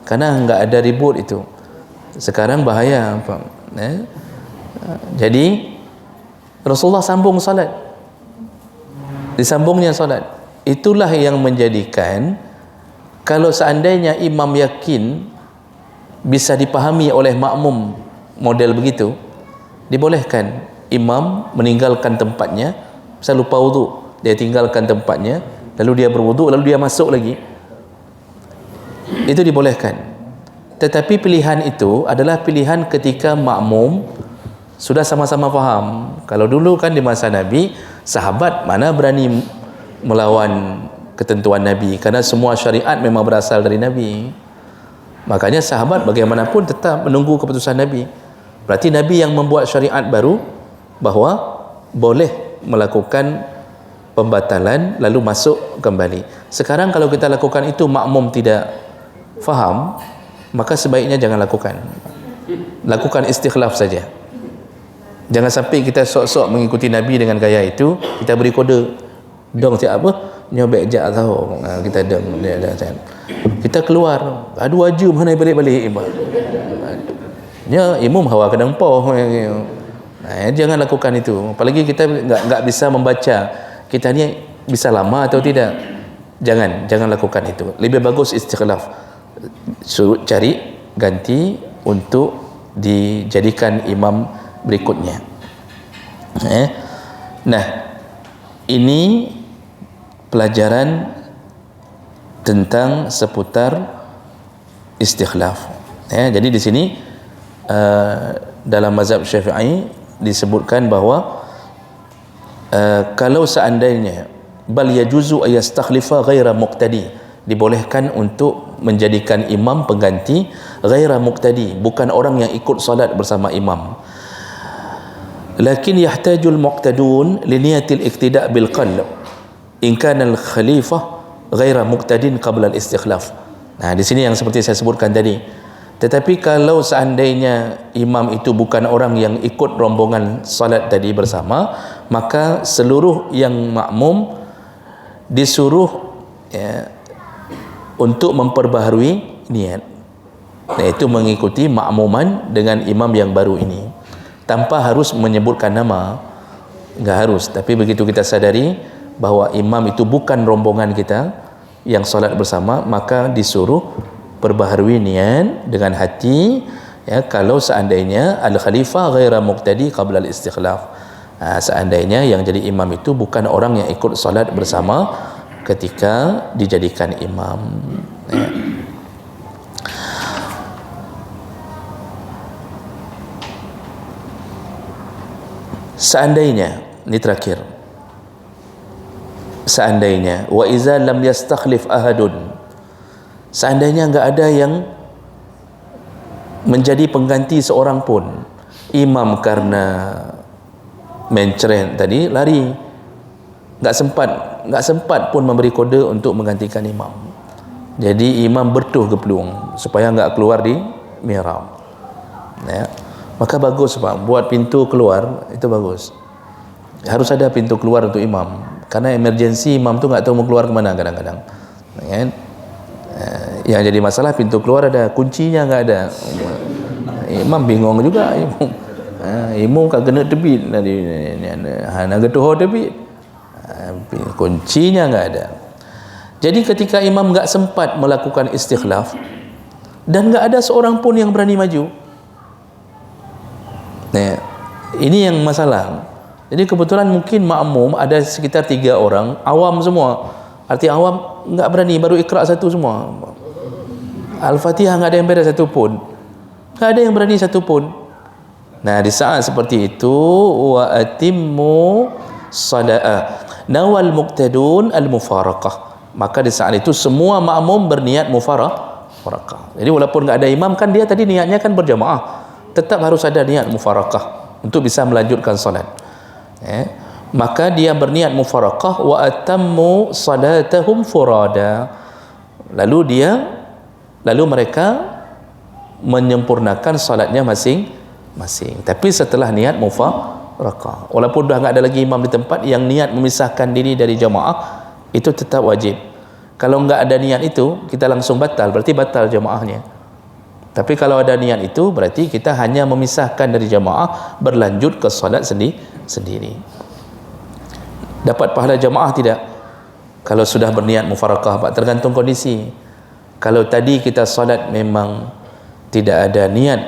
karena enggak ada ribut itu. Sekarang bahaya, Jadi Rasulullah sambung salat, disambungnya salat. Itulah yang menjadikan, kalau seandainya imam yakin bisa dipahami oleh makmum model begitu, dibolehkan imam meninggalkan tempatnya, misal lupa wudu, dia tinggalkan tempatnya, lalu dia berwudu, lalu dia masuk lagi, itu dibolehkan. Tetapi pilihan itu adalah pilihan ketika makmum sudah sama-sama faham. Kalau dulu kan di masa Nabi, sahabat mana berani melawan ketentuan Nabi, karena semua syariat memang berasal dari Nabi. Makanya sahabat bagaimanapun tetap menunggu keputusan Nabi. Berarti Nabi yang membuat syariat baru bahawa boleh melakukan pembatalan lalu masuk kembali. Sekarang kalau kita lakukan itu makmum tidak faham, maka sebaiknya jangan lakukan. Lakukan istikhlaf saja. Jangan sampai kita sok-sok mengikuti Nabi dengan gaya itu, kita beri kode dong siap apa nyobek jak tahu, kita dong kita keluar, aduh waju mana balik-balik ya imam hawa kena empoh. Jangan lakukan itu. Apalagi kita enggak bisa membaca kita ni bisa lama atau tidak. Jangan lakukan itu. Lebih bagus istikhlaf, suruh cari ganti untuk dijadikan imam berikutnya. Nah, ini pelajaran tentang seputar istikhlaf. Jadi di sini dalam mazhab Syafi'i disebutkan bahawa kalau seandainya bal yajuzu ayastakhlifa ghaira muqtadi, dibolehkan untuk menjadikan imam pengganti ghaira muqtadi, bukan orang yang ikut salat bersama imam. Lakin yahtajul muqtadun li niyatil iqtida' bil qalb in kana al khalifah ghaira muqtadin qabla al istikhlaf. Di sini yang seperti saya sebutkan tadi. Tetapi kalau seandainya imam itu bukan orang yang ikut rombongan salat tadi bersama, maka seluruh yang makmum disuruh untuk memperbaharui niat, iaitu mengikuti makmuman dengan imam yang baru ini, tanpa harus menyebutkan nama. Enggak harus, tapi begitu kita sadari bahawa imam itu bukan rombongan kita yang salat bersama, maka disuruh perbaharui niat dengan hati, kalau seandainya al-khalifah ghaira muqtadi qabla al-istikhlaf, seandainya yang jadi imam itu bukan orang yang ikut salat bersama ketika dijadikan imam. Seandainya, ini terakhir, seandainya wa iza lam yastakhlif ahadun, seandainya enggak ada yang menjadi pengganti seorang pun, imam karena menceren tadi lari, enggak sempat pun memberi kode untuk menggantikan imam, jadi imam bertuh geplung supaya enggak keluar di mihrab, maka bagus Pak, buat pintu keluar itu bagus. Harus ada pintu keluar untuk imam, karena emergency imam tu enggak tahu mau keluar ke mana kadang-kadang, kan? Yang jadi masalah pintu keluar ada, kuncinya enggak ada. Imam bingung juga, imam kan kena tebit tadi, nak getuh tebit, kuncinya enggak ada. Jadi ketika imam enggak sempat melakukan istikhlaf dan enggak ada seorang pun yang berani maju, ini yang masalah. Jadi kebetulan mungkin makmum ada sekitar 3 orang, awam semua. Arti awam enggak berani, baru ikra satu semua. Al-Fatihah enggak ada yang beres satu pun. Enggak ada yang berani satu pun. Di saat seperti itu wa atimmu salat, nawal muqtadun al-mufaraqah, maka di saat itu semua makmum berniat mufaraqah. Jadi walaupun enggak ada imam, kan dia tadi niatnya kan berjamaah, tetap harus ada niat mufaraqah untuk bisa melanjutkan solat. Maka dia berniat mufaraqah, wa atammu salatahum furada, lalu mereka menyempurnakan solatnya masing-masing, tapi setelah niat mufaraqah. Walaupun dah enggak ada lagi imam di tempat, yang niat memisahkan diri dari jamaah itu tetap wajib. Kalau enggak ada niat itu, kita langsung batal, berarti batal jamaahnya. Tapi kalau ada niat itu, berarti kita hanya memisahkan dari jamaah, berlanjut ke solat sendiri. Dapat pahala jamaah tidak? Kalau sudah berniat mufaraqah, Pak, tergantung kondisi. Kalau tadi kita solat memang tidak ada niat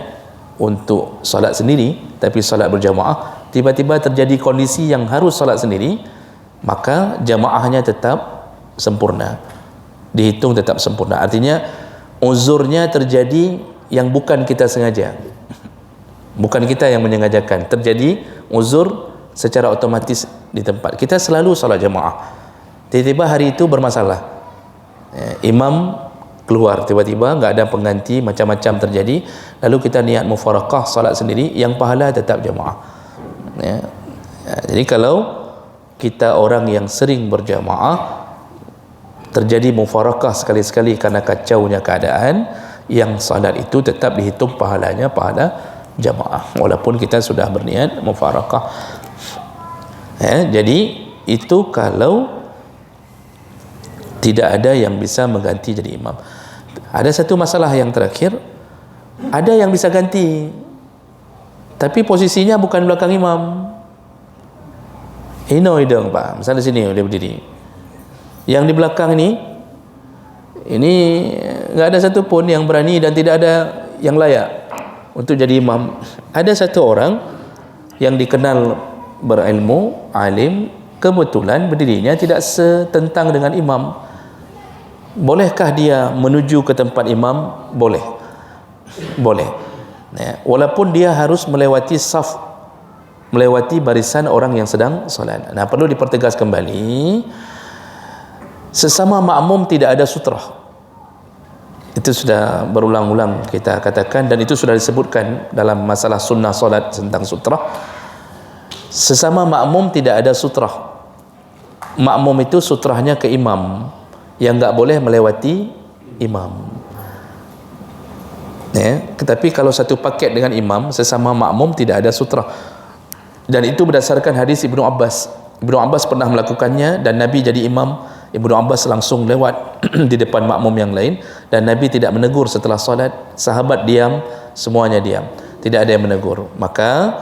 untuk solat sendiri, tapi solat berjamaah, tiba-tiba terjadi kondisi yang harus solat sendiri, maka jamaahnya tetap sempurna, dihitung tetap sempurna. Artinya uzurnya terjadi yang bukan kita sengaja, bukan kita yang menyengajakan, terjadi uzur secara otomatis di tempat. Kita selalu solat jamaah, tiba-tiba hari itu bermasalah, imam keluar, tiba-tiba enggak ada pengganti, macam-macam terjadi, lalu kita niat mufaraqah solat sendiri, yang pahala tetap jamaah. Jadi kalau kita orang yang sering berjamaah, terjadi mufaraqah sekali-sekali karena kacaunya keadaan, yang salat itu tetap dihitung pahalanya pahala jamaah walaupun kita sudah berniat mufaraqah. Jadi itu kalau tidak ada yang bisa mengganti jadi imam. Ada satu masalah yang terakhir, ada yang bisa ganti tapi posisinya bukan belakang imam. Hidung Pak, misalnya sini dia berdiri, yang di belakang ini nggak ada satu pun yang berani dan tidak ada yang layak untuk jadi imam. Ada satu orang yang dikenal berilmu, alim, kebetulan berdirinya tidak setentang dengan imam. Bolehkah dia menuju ke tempat imam? Boleh. Walaupun dia harus melewati saf, melewati barisan orang yang sedang solat. Perlu dipertegas kembali, sesama makmum tidak ada sutrah. Itu sudah berulang-ulang kita katakan, dan itu sudah disebutkan dalam masalah sunnah solat tentang sutrah. Sesama makmum tidak ada sutrah. Makmum itu sutrahnya ke imam, yang enggak boleh melewati imam. Tetapi kalau satu paket dengan imam, sesama makmum tidak ada sutrah. Dan itu berdasarkan hadis Ibnu Abbas. Ibnu Abbas pernah melakukannya dan Nabi jadi imam. Ibnu Abbas langsung lewat di depan makmum yang lain dan Nabi tidak menegur setelah solat. Sahabat diam, semuanya diam, tidak ada yang menegur. Maka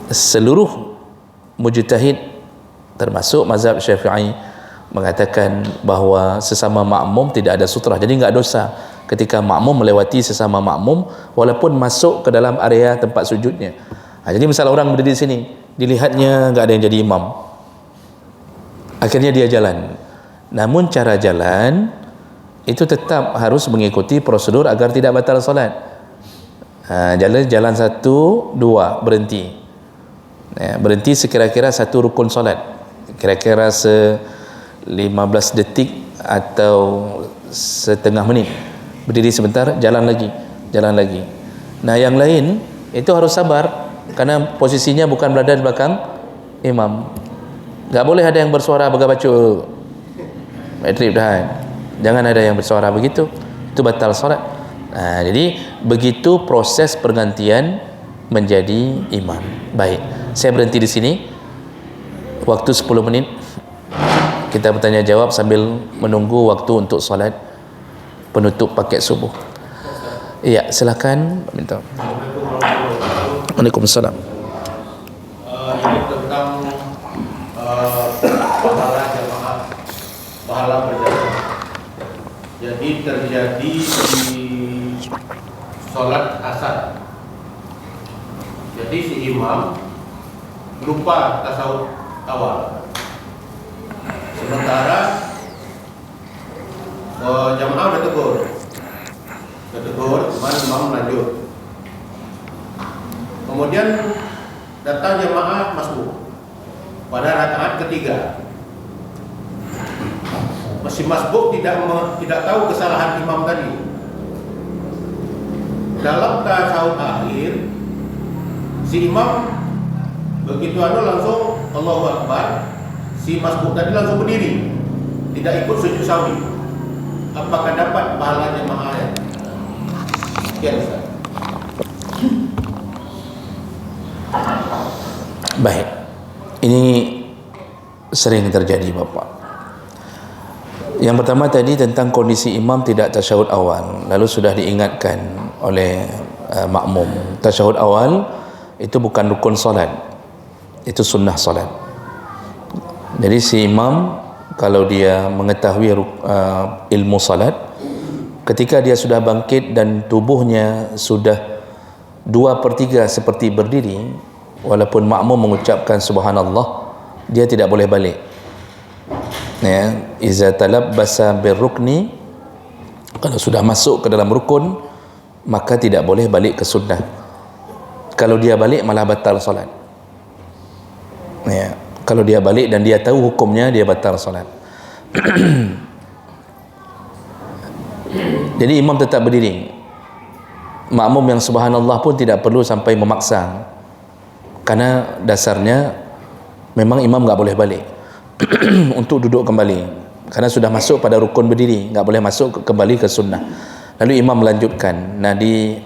seluruh mujtahid termasuk mazhab Syafi'i mengatakan bahawa sesama makmum tidak ada sutrah. Jadi enggak dosa ketika makmum melewati sesama makmum walaupun masuk ke dalam area tempat sujudnya. Jadi misal orang berdiri di sini, dilihatnya enggak ada yang jadi imam, akhirnya dia jalan. Namun cara jalan itu tetap harus mengikuti prosedur agar tidak batal solat. Jalan 1, 2, berhenti. Berhenti sekira-kira 1 rukun solat, kira-kira 15 detik atau setengah menit. Berdiri sebentar, jalan lagi. Nah yang lain itu harus sabar karena posisinya bukan berada di belakang imam. Tak boleh ada yang bersuara baca-baca matrib dah. Jangan ada yang bersuara begitu, itu batal solat. Jadi begitu proses pergantian menjadi imam. Baik, saya berhenti di sini. Waktu 10 menit kita bertanya jawab sambil menunggu waktu untuk solat penutup paket subuh. Iya, silakan minta. Waalaikumsalam. Ini tentang pahala jamaah, pahala berjamaah. Jadi terjadi di sholat asar. Jadi si imam lupa tasawuf awal. Sementara jamaah udah tegur, cuman imam lanjut. Kemudian datang jamaah masbuk. pada rakaat ketiga. Si masbuk tidak tahu kesalahan imam tadi. Dalam tasyahud akhir, si imam begitu langsung Allahu Akbar, si masbuk tadi langsung berdiri, tidak ikut sujud sahwi. Apakah dapat pahala jemaahnya? Sekian Ustaz. Baik, ini sering terjadi Bapak. Yang pertama tadi tentang kondisi imam tidak tasyahud awal, lalu sudah diingatkan oleh makmum, tasyahud awal itu bukan rukun solat, itu sunnah solat. Jadi si imam kalau dia mengetahui ilmu solat, ketika dia sudah bangkit dan tubuhnya sudah 2/3 seperti berdiri, walaupun makmum mengucapkan subhanallah, dia tidak boleh balik. Ya, iza talabbasa birrukni, kalau sudah masuk ke dalam rukun maka tidak boleh balik ke sunnah. Kalau dia balik malah batal solat. Ya, kalau dia balik dan dia tahu hukumnya, dia batal solat. Jadi imam tetap berdiri. Makmum yang subhanallah pun tidak perlu sampai memaksa, karena dasarnya memang imam nggak boleh balik untuk duduk kembali, karena sudah masuk pada rukun berdiri, nggak boleh masuk kembali ke sunnah. Lalu imam melanjutkan. Nah, di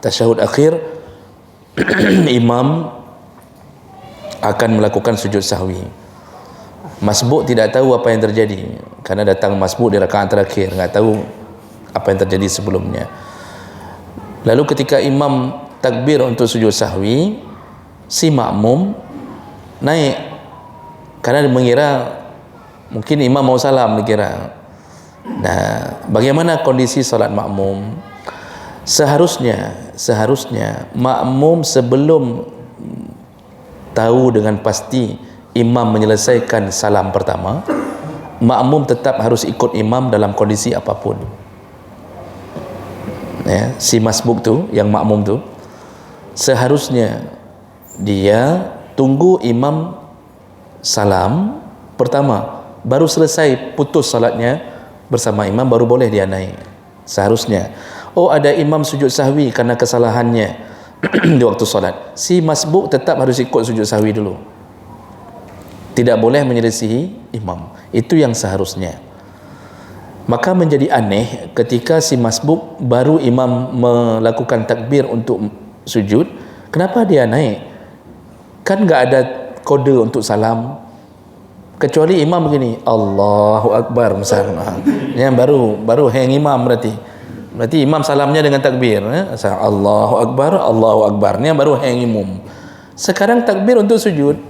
tasyahud akhir imam akan melakukan sujud sahwi. Masbuk tidak tahu apa yang terjadi, karena datang masbuk di rakaat terakhir, nggak tahu apa yang terjadi sebelumnya. Lalu ketika imam takbir untuk sujud sahwi, si makmum naik, karena dia mengira mungkin imam mau salam, dikira. Nah, bagaimana kondisi salat makmum? Seharusnya makmum sebelum tahu dengan pasti imam menyelesaikan salam pertama, makmum tetap harus ikut imam dalam kondisi apapun. Ya, si masbuk tu, yang makmum tu, seharusnya dia tunggu imam salam pertama, baru selesai putus salatnya bersama imam, baru boleh dia naik. Seharusnya. Oh, ada imam sujud sahwi karena kesalahannya di waktu salat, si masbuk tetap harus ikut sujud sahwi dulu, tidak boleh menyelisihi imam. Itu yang seharusnya. Maka menjadi aneh ketika si masbuk baru imam melakukan takbir untuk sujud, kenapa dia naik? Kan nggak ada kode untuk salam, kecuali imam begini, Allahu Akbar misalnya, yang baru hang imam, berarti imam salamnya dengan takbir, Allahu Akbar, ni baru hang imam. Sekarang takbir untuk sujud,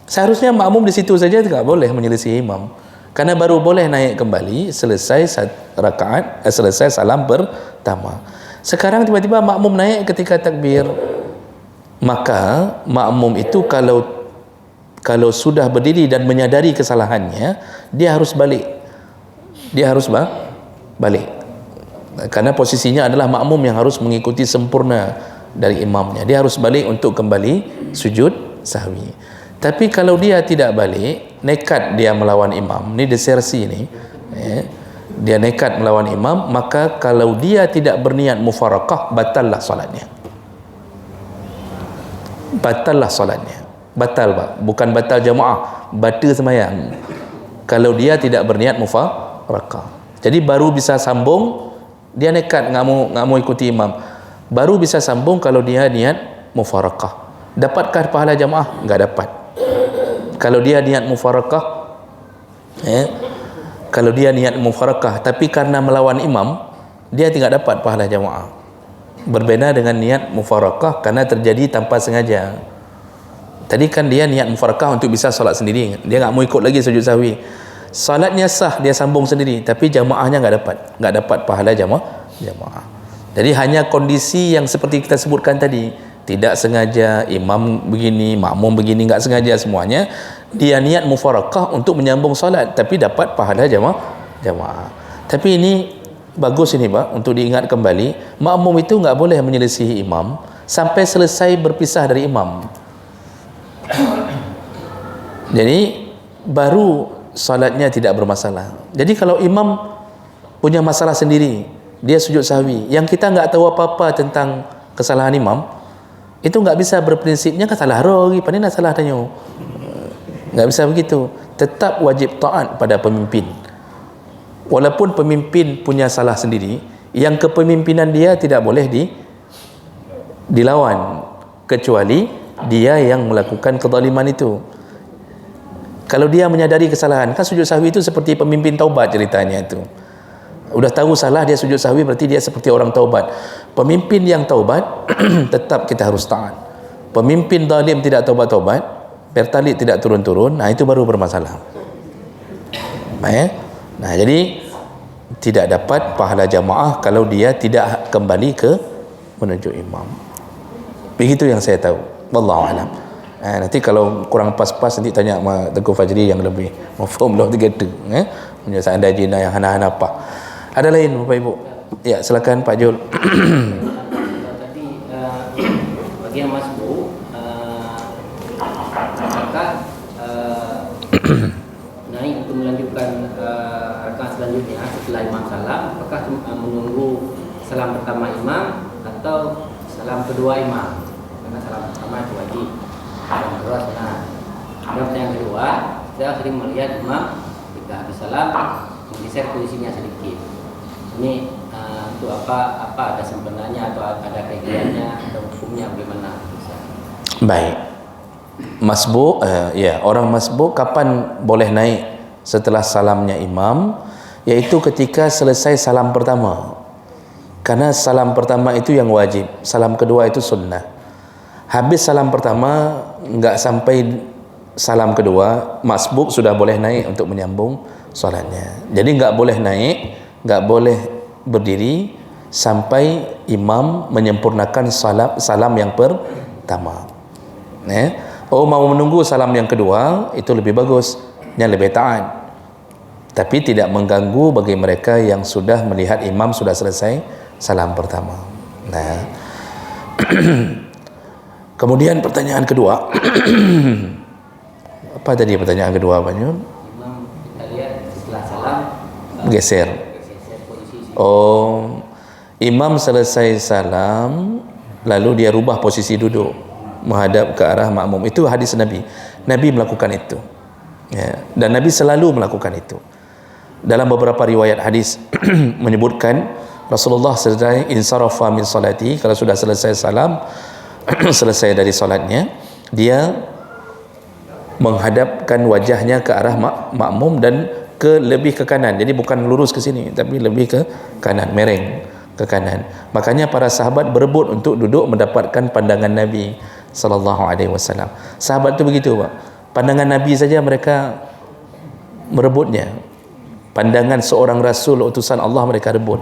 seharusnya makmum di situ saja, tidak boleh menyelisih imam, karena baru boleh naik kembali selesai rakaat, selesai salam pertama. Sekarang tiba-tiba makmum naik ketika takbir, maka makmum itu kalau sudah berdiri dan menyadari kesalahannya, dia harus balik. Balik. Karena posisinya adalah makmum yang harus mengikuti sempurna dari imamnya. Dia harus balik untuk kembali sujud sahwi. Tapi kalau dia tidak balik, nekat dia melawan imam, ni desersi ni, dia nekat melawan imam, maka kalau dia tidak berniat mufarakah, batallah solatnya. Batal Pak, bukan batal jamaah, batal semayang kalau dia tidak berniat mufarakah. Jadi baru bisa sambung, dia nekat nggak mau ikuti imam, baru bisa sambung kalau dia niat mufarakah. Dapatkah pahala jamaah? Nggak dapat. Kalau dia niat mufarakah, kalau dia niat mufarakah tapi karena melawan imam, dia tidak dapat pahala jamaah. Berbeda dengan niat mufarakah karena terjadi tanpa sengaja. Tadi kan dia niat mufarakah untuk bisa solat sendiri, dia nggak mau ikut lagi sujud sahwi, salatnya sah, dia sambung sendiri, tapi jamaahnya nggak dapat pahala jamaah. Jadi hanya kondisi yang seperti kita sebutkan tadi, tidak sengaja imam begini, makmum begini, nggak sengaja semuanya, dia niat mufarakah untuk menyambung solat, tapi dapat pahala jamaah. Tapi ini bagus ini Pak, untuk diingat kembali, makmum itu nggak boleh menyelisihi imam sampai selesai berpisah dari imam. Jadi baru solatnya tidak bermasalah. Jadi kalau imam punya masalah sendiri, dia sujud sahwi, yang kita nggak tahu apa-apa tentang kesalahan imam, itu nggak bisa berprinsipnya kan salah rogi, pandai nak salah tanya. Nggak bisa begitu. Tetap wajib taat pada pemimpin. Walaupun pemimpin punya salah sendiri, yang kepemimpinan dia tidak boleh dilawan, kecuali dia yang melakukan kezaliman itu. Kalau dia menyadari kesalahan, kan sujud sahwi itu seperti pemimpin taubat ceritanya itu. Udah tahu salah dia sujud sahwi, berarti dia seperti orang taubat. Pemimpin yang taubat tetap kita harus taat. Pemimpin zalim tidak taubat-taubat, pertalite tidak turun-turun, nah itu baru bermasalah. Nah, jadi tidak dapat pahala jamaah kalau dia tidak kembali ke menuju imam. Begitu yang saya tahu. Wallahu a'lam. Nanti kalau kurang pas-pas nanti tanya sama Tengku Fajri yang lebih mafhum lah tiga tu. Punya anda jina yang hana-hana apa. Ada lain Bapak Ibu? Ya, silakan Pak Jul. Tadi bagi yang masbuk, apakah naik untuk melanjutkan rakaat selanjutnya setelah imam salam, apakah menunggu salam pertama imam atau salam kedua imam? Karena salam pertama itu wajib, salam kedua sunnah. Dan yang kedua, saya sering melihat imam ketika habis salam menggeser posisinya sedikit. Ini untuk apa ada sempurnanya atau ada kegiatannya atau hukumnya bagaimana? Baik. Masbuk, ya, orang masbuk kapan boleh naik setelah salamnya imam? Yaitu ketika selesai salam pertama. Karena salam pertama itu yang wajib, salam kedua itu sunnah. Habis salam pertama, enggak sampai salam kedua, masbuk sudah boleh naik untuk menyambung solatnya. Jadi enggak boleh naik, enggak boleh berdiri sampai imam menyempurnakan salam yang pertama. Oh, mau menunggu salam yang kedua, itu lebih bagus, yang lebih taat. Tapi tidak mengganggu bagi mereka yang sudah melihat imam sudah selesai salam pertama. Nah, kemudian pertanyaan kedua. Apa tadi pertanyaan kedua, Pak Nyun? Imam kita lihat setelah salam Geser. posisi. Oh, imam selesai salam, lalu dia rubah posisi duduk menghadap ke arah makmum. Itu hadis Nabi. Nabi melakukan itu. Ya, dan Nabi selalu melakukan itu. Dalam beberapa riwayat hadis menyebutkan Rasulullah selesai insarafa min salati, kalau sudah selesai salam selesai dari salatnya, dia menghadapkan wajahnya ke arah makmum dan lebih ke kanan. Jadi bukan lurus ke sini, tapi lebih ke kanan, mereng ke kanan. Makanya para sahabat berebut untuk duduk mendapatkan pandangan Nabi sallallahu alaihi wasallam. Sahabat tu begitu, Pak. Pandangan Nabi saja mereka merebutnya. Pandangan seorang rasul utusan Allah mereka rebut.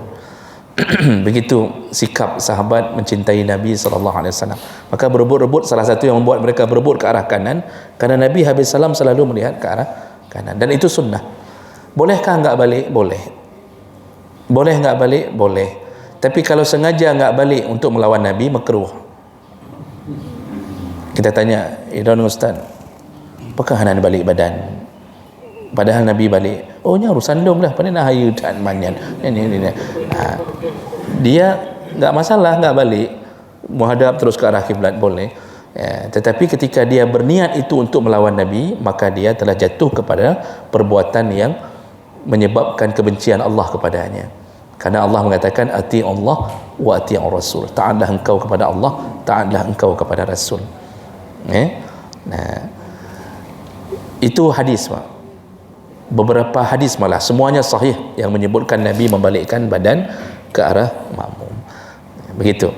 Begitu sikap sahabat mencintai Nabi sallallahu alaihi wasallam. Maka berebut-rebut, salah satu yang membuat mereka berebut ke arah kanan karena Nabi habis salam selalu melihat ke arah kanan, dan itu sunnah. Bolehkah enggak balik? Boleh. Boleh enggak balik? Boleh. Tapi kalau sengaja enggak balik untuk melawan Nabi, makruh. Kita tanya, "Idon Ustaz, apakah Hanan balik badan?" Padahal Nabi balik, oh ni urusan dom lah, pandai nak hayu dan manyan. Dia enggak masalah enggak balik, menghadap terus ke arah kiblat boleh. Ya, tetapi ketika dia berniat itu untuk melawan Nabi, maka dia telah jatuh kepada perbuatan yang menyebabkan kebencian Allah kepadanya. Karena Allah mengatakan ati Allah wa ati Rasul. Taatlah engkau kepada Allah, taatlah engkau kepada Rasul. Nah, itu hadis, Pak. Beberapa hadis malah semuanya sahih yang menyebutkan Nabi membalikkan badan ke arah makmum. Begitu.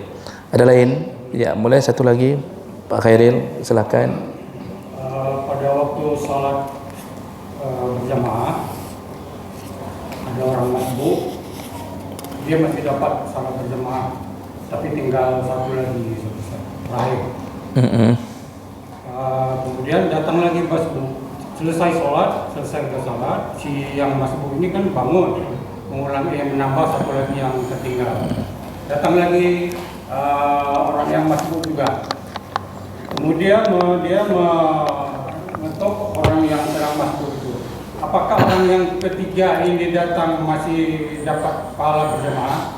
Ada lain? Ya, mulai satu lagi Pak Khairil, silakan. Pada waktu salat berjamaah ada orang masbuk, dia masih dapat salat berjamaah, tapi tinggal satu lagi terakhir. Kemudian datang lagi masbuk, selesai sholat, si yang masbuk ini kan bangun, menambah satu lagi yang tertinggal. Datang lagi orang yang masbuk juga. Kemudian dia mengetuk untuk orang yang sedang masbuk itu. Apakah orang yang ketiga ini datang masih dapat pahala berjamaah?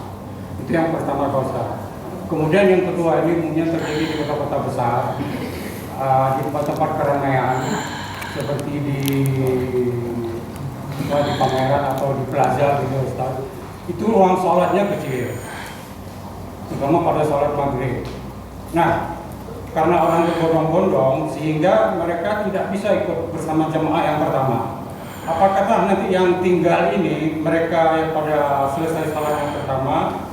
Itu yang pertama Pak Ustaz. Kemudian yang kedua, ini mungkin terjadi di kota-kota besar, di tempat-tempat keramaian seperti di pameran atau di plaza gitu Ustaz. Itu ruang sholatnya kecil, terutama pada sholat maghrib. Nah, karena orang berbondong-bondong sehingga mereka tidak bisa ikut bersama jamaah yang pertama. Apakah nanti yang tinggal ini mereka yang pada selesai sholat yang pertama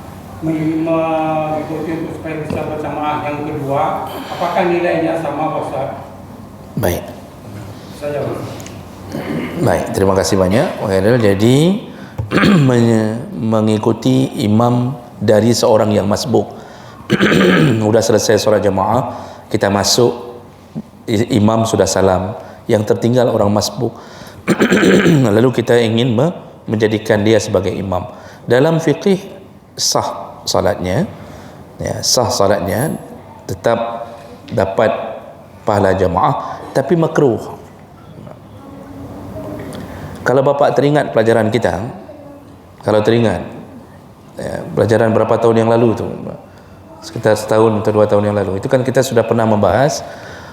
mengikuti untuk supaya bisa berjamaah yang kedua, apakah nilainya sama Pak Ustaz? Baik. Saya Baik, terima kasih banyak. Jadi mengikuti imam dari seorang yang masbuk. Sudah selesai solat jamaah, kita masuk, imam sudah salam, yang tertinggal orang masbuk. Lalu kita ingin menjadikan dia sebagai imam. Dalam fiqih sah salatnya, ya, sah salatnya, tetap dapat pahala jamaah, tapi makruh. Kalau bapak teringat pelajaran kita, kalau teringat, ya, pelajaran berapa tahun yang lalu tu, sekitar setahun atau 2 tahun yang lalu, itu kan kita sudah pernah membahas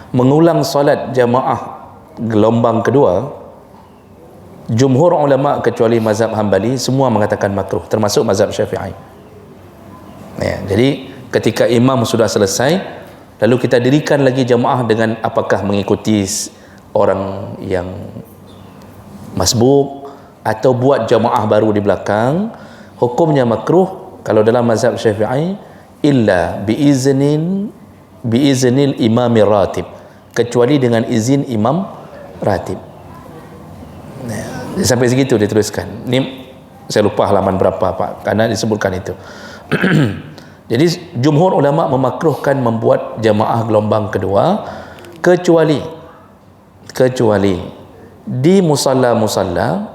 mengulang solat jamaah gelombang kedua. Jumhur ulama kecuali mazhab Hambali semua mengatakan makruh, termasuk mazhab Syafi'i. Ya, jadi ketika imam sudah selesai, lalu kita dirikan lagi jamaah dengan apakah mengikuti orang yang masbuk atau buat jamaah baru di belakang, hukumnya makruh kalau dalam mazhab Syafi'i illa biiznil imamir ratib, kecuali dengan izin imam ratib. Nah, sampai segitu dituliskan. Ini saya lupa halaman berapa Pak, karena disebutkan itu. Jadi jumhur ulama memakruhkan membuat jamaah gelombang kedua kecuali di musalla-musalla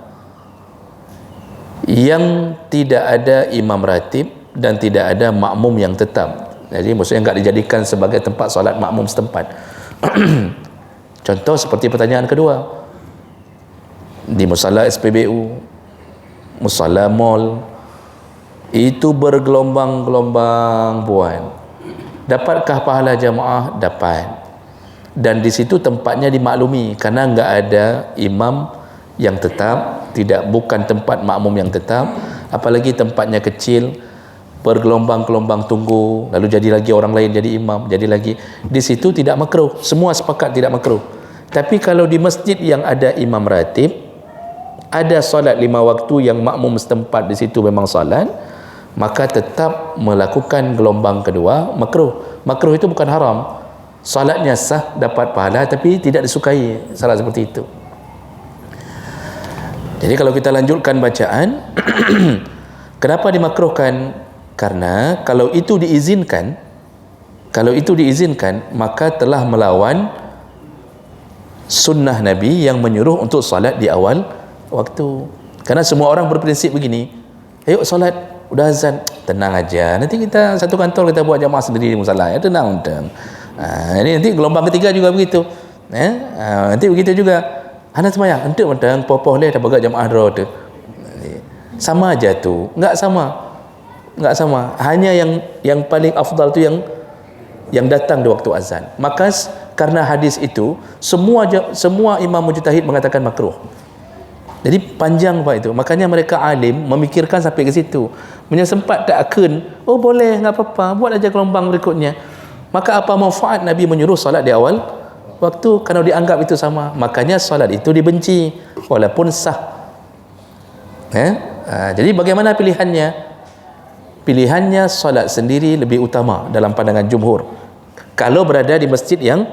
yang tidak ada imam ratib dan tidak ada makmum yang tetap. Jadi maksudnya enggak dijadikan sebagai tempat solat makmum setempat. Contoh seperti pertanyaan kedua, di musalla SPBU, musalla mall, itu bergelombang-gelombang puan. Dapatkah pahala jamaah? Dapat. Dan di situ tempatnya dimaklumi karena enggak ada imam yang tetap, bukan tempat makmum yang tetap, apalagi tempatnya kecil, bergelombang-gelombang tunggu, lalu jadi lagi orang lain jadi imam, jadi lagi. Di situ tidak makruh, semua sepakat tidak makruh. Tapi kalau di masjid yang ada imam ratib, ada solat 5 waktu yang makmum setempat di situ memang solat, maka tetap melakukan gelombang kedua makruh. Makruh itu bukan haram, solatnya sah, dapat pahala, tapi tidak disukai salat seperti itu. Jadi kalau kita lanjutkan bacaan, kenapa dimakruhkan? Karena kalau itu diizinkan, maka telah melawan sunnah Nabi yang menyuruh untuk salat di awal waktu. Karena semua orang berprinsip begini, ayo salat, udah azan, tenang aja, nanti kita satu kantor kita buat jamaah sendiri di musalla, ya tenang. Nanti gelombang ketiga juga begitu, nanti begitu juga, anda semayang, nanti mentang popoh leh dah bagak jamaah dro tu, sama aja tu, enggak sama, hanya yang paling afdal tu yang datang di waktu azan. Maka karena hadis itu semua imam mujtahid mengatakan makruh. Jadi panjang Pak itu, makanya mereka alim memikirkan sampai ke situ. Punya sempat tak akan, oh boleh, enggak apa-apa, buat aja gelombang berikutnya. Maka apa manfaat Nabi menyuruh solat di awal waktu kalau dianggap itu sama? Makanya solat itu dibenci walaupun sah. Jadi bagaimana pilihannya? Pilihannya solat sendiri lebih utama dalam pandangan jumhur. Kalau berada di masjid yang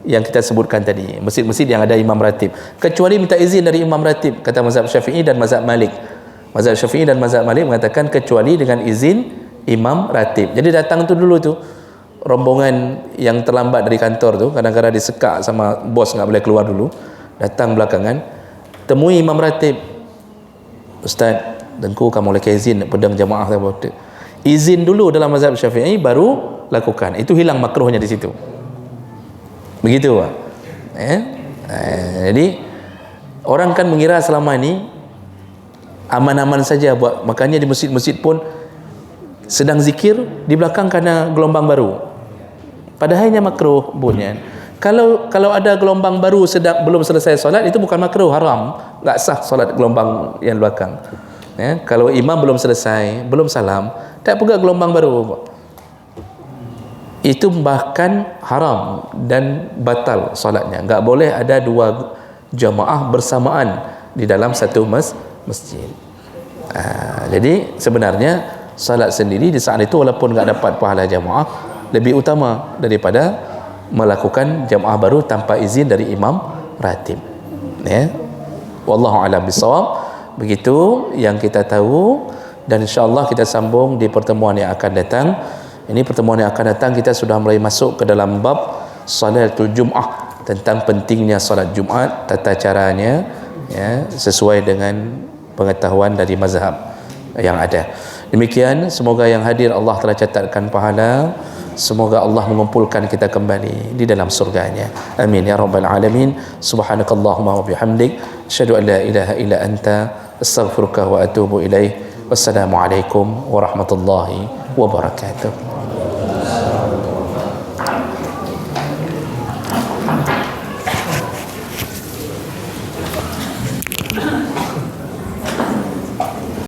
kita sebutkan tadi, masjid-masjid yang ada imam ratib, kecuali minta izin dari imam ratib, kata mazhab Syafi'i dan mazhab Malik. Mazhab Syafi'i dan mazhab Malik mengatakan kecuali dengan izin imam ratib. Jadi datang tu dulu tu rombongan yang terlambat dari kantor tu, kadang-kadang disekak sama bos, enggak boleh keluar dulu, datang belakangan, temui imam ratib, Ustaz, dengku kamu boleh izin nak pedang jamaah tu. Izin dulu dalam mazhab Syafi'i baru lakukan. Itu hilang makruhnya di situ. Begitu Pak. Jadi orang kan mengira selama ini aman-aman saja buat, makanya di masjid-masjid pun sedang zikir, di belakang kena gelombang baru. Padahalnya makruh bunyian. Kalau ada gelombang baru sedang belum selesai solat, itu bukan makruh, haram, tak sah solat gelombang yang belakang. Kalau imam belum selesai, belum salam, tak pula gelombang baru, itu bahkan haram dan batal solatnya. Tak boleh ada dua jamaah bersamaan di dalam satu masjid. Jadi sebenarnya salat sendiri di saat itu walaupun tak dapat pahala jamaah, lebih utama daripada melakukan jamaah baru tanpa izin dari imam ratib. Wallahu a'lam bissawab. Begitu yang kita tahu, dan insya-Allah kita sambung di pertemuan yang akan datang. Ini pertemuan yang akan datang kita sudah mulai masuk ke dalam bab salatul Jum'ah, tentang pentingnya salat Jumaat, tata caranya, sesuai dengan pengetahuan dari mazhab yang ada. Demikian, semoga yang hadir Allah telah catatkan pahala. Semoga Allah mengumpulkan kita kembali di dalam surganya. Amin ya rabbal alamin. Subhanakallahumma wa bihamdik, asyhadu an la ilaha illa anta, astaghfiruka wa atubu ilaih. Wassalamualaikum warahmatullahi wabarakatuh.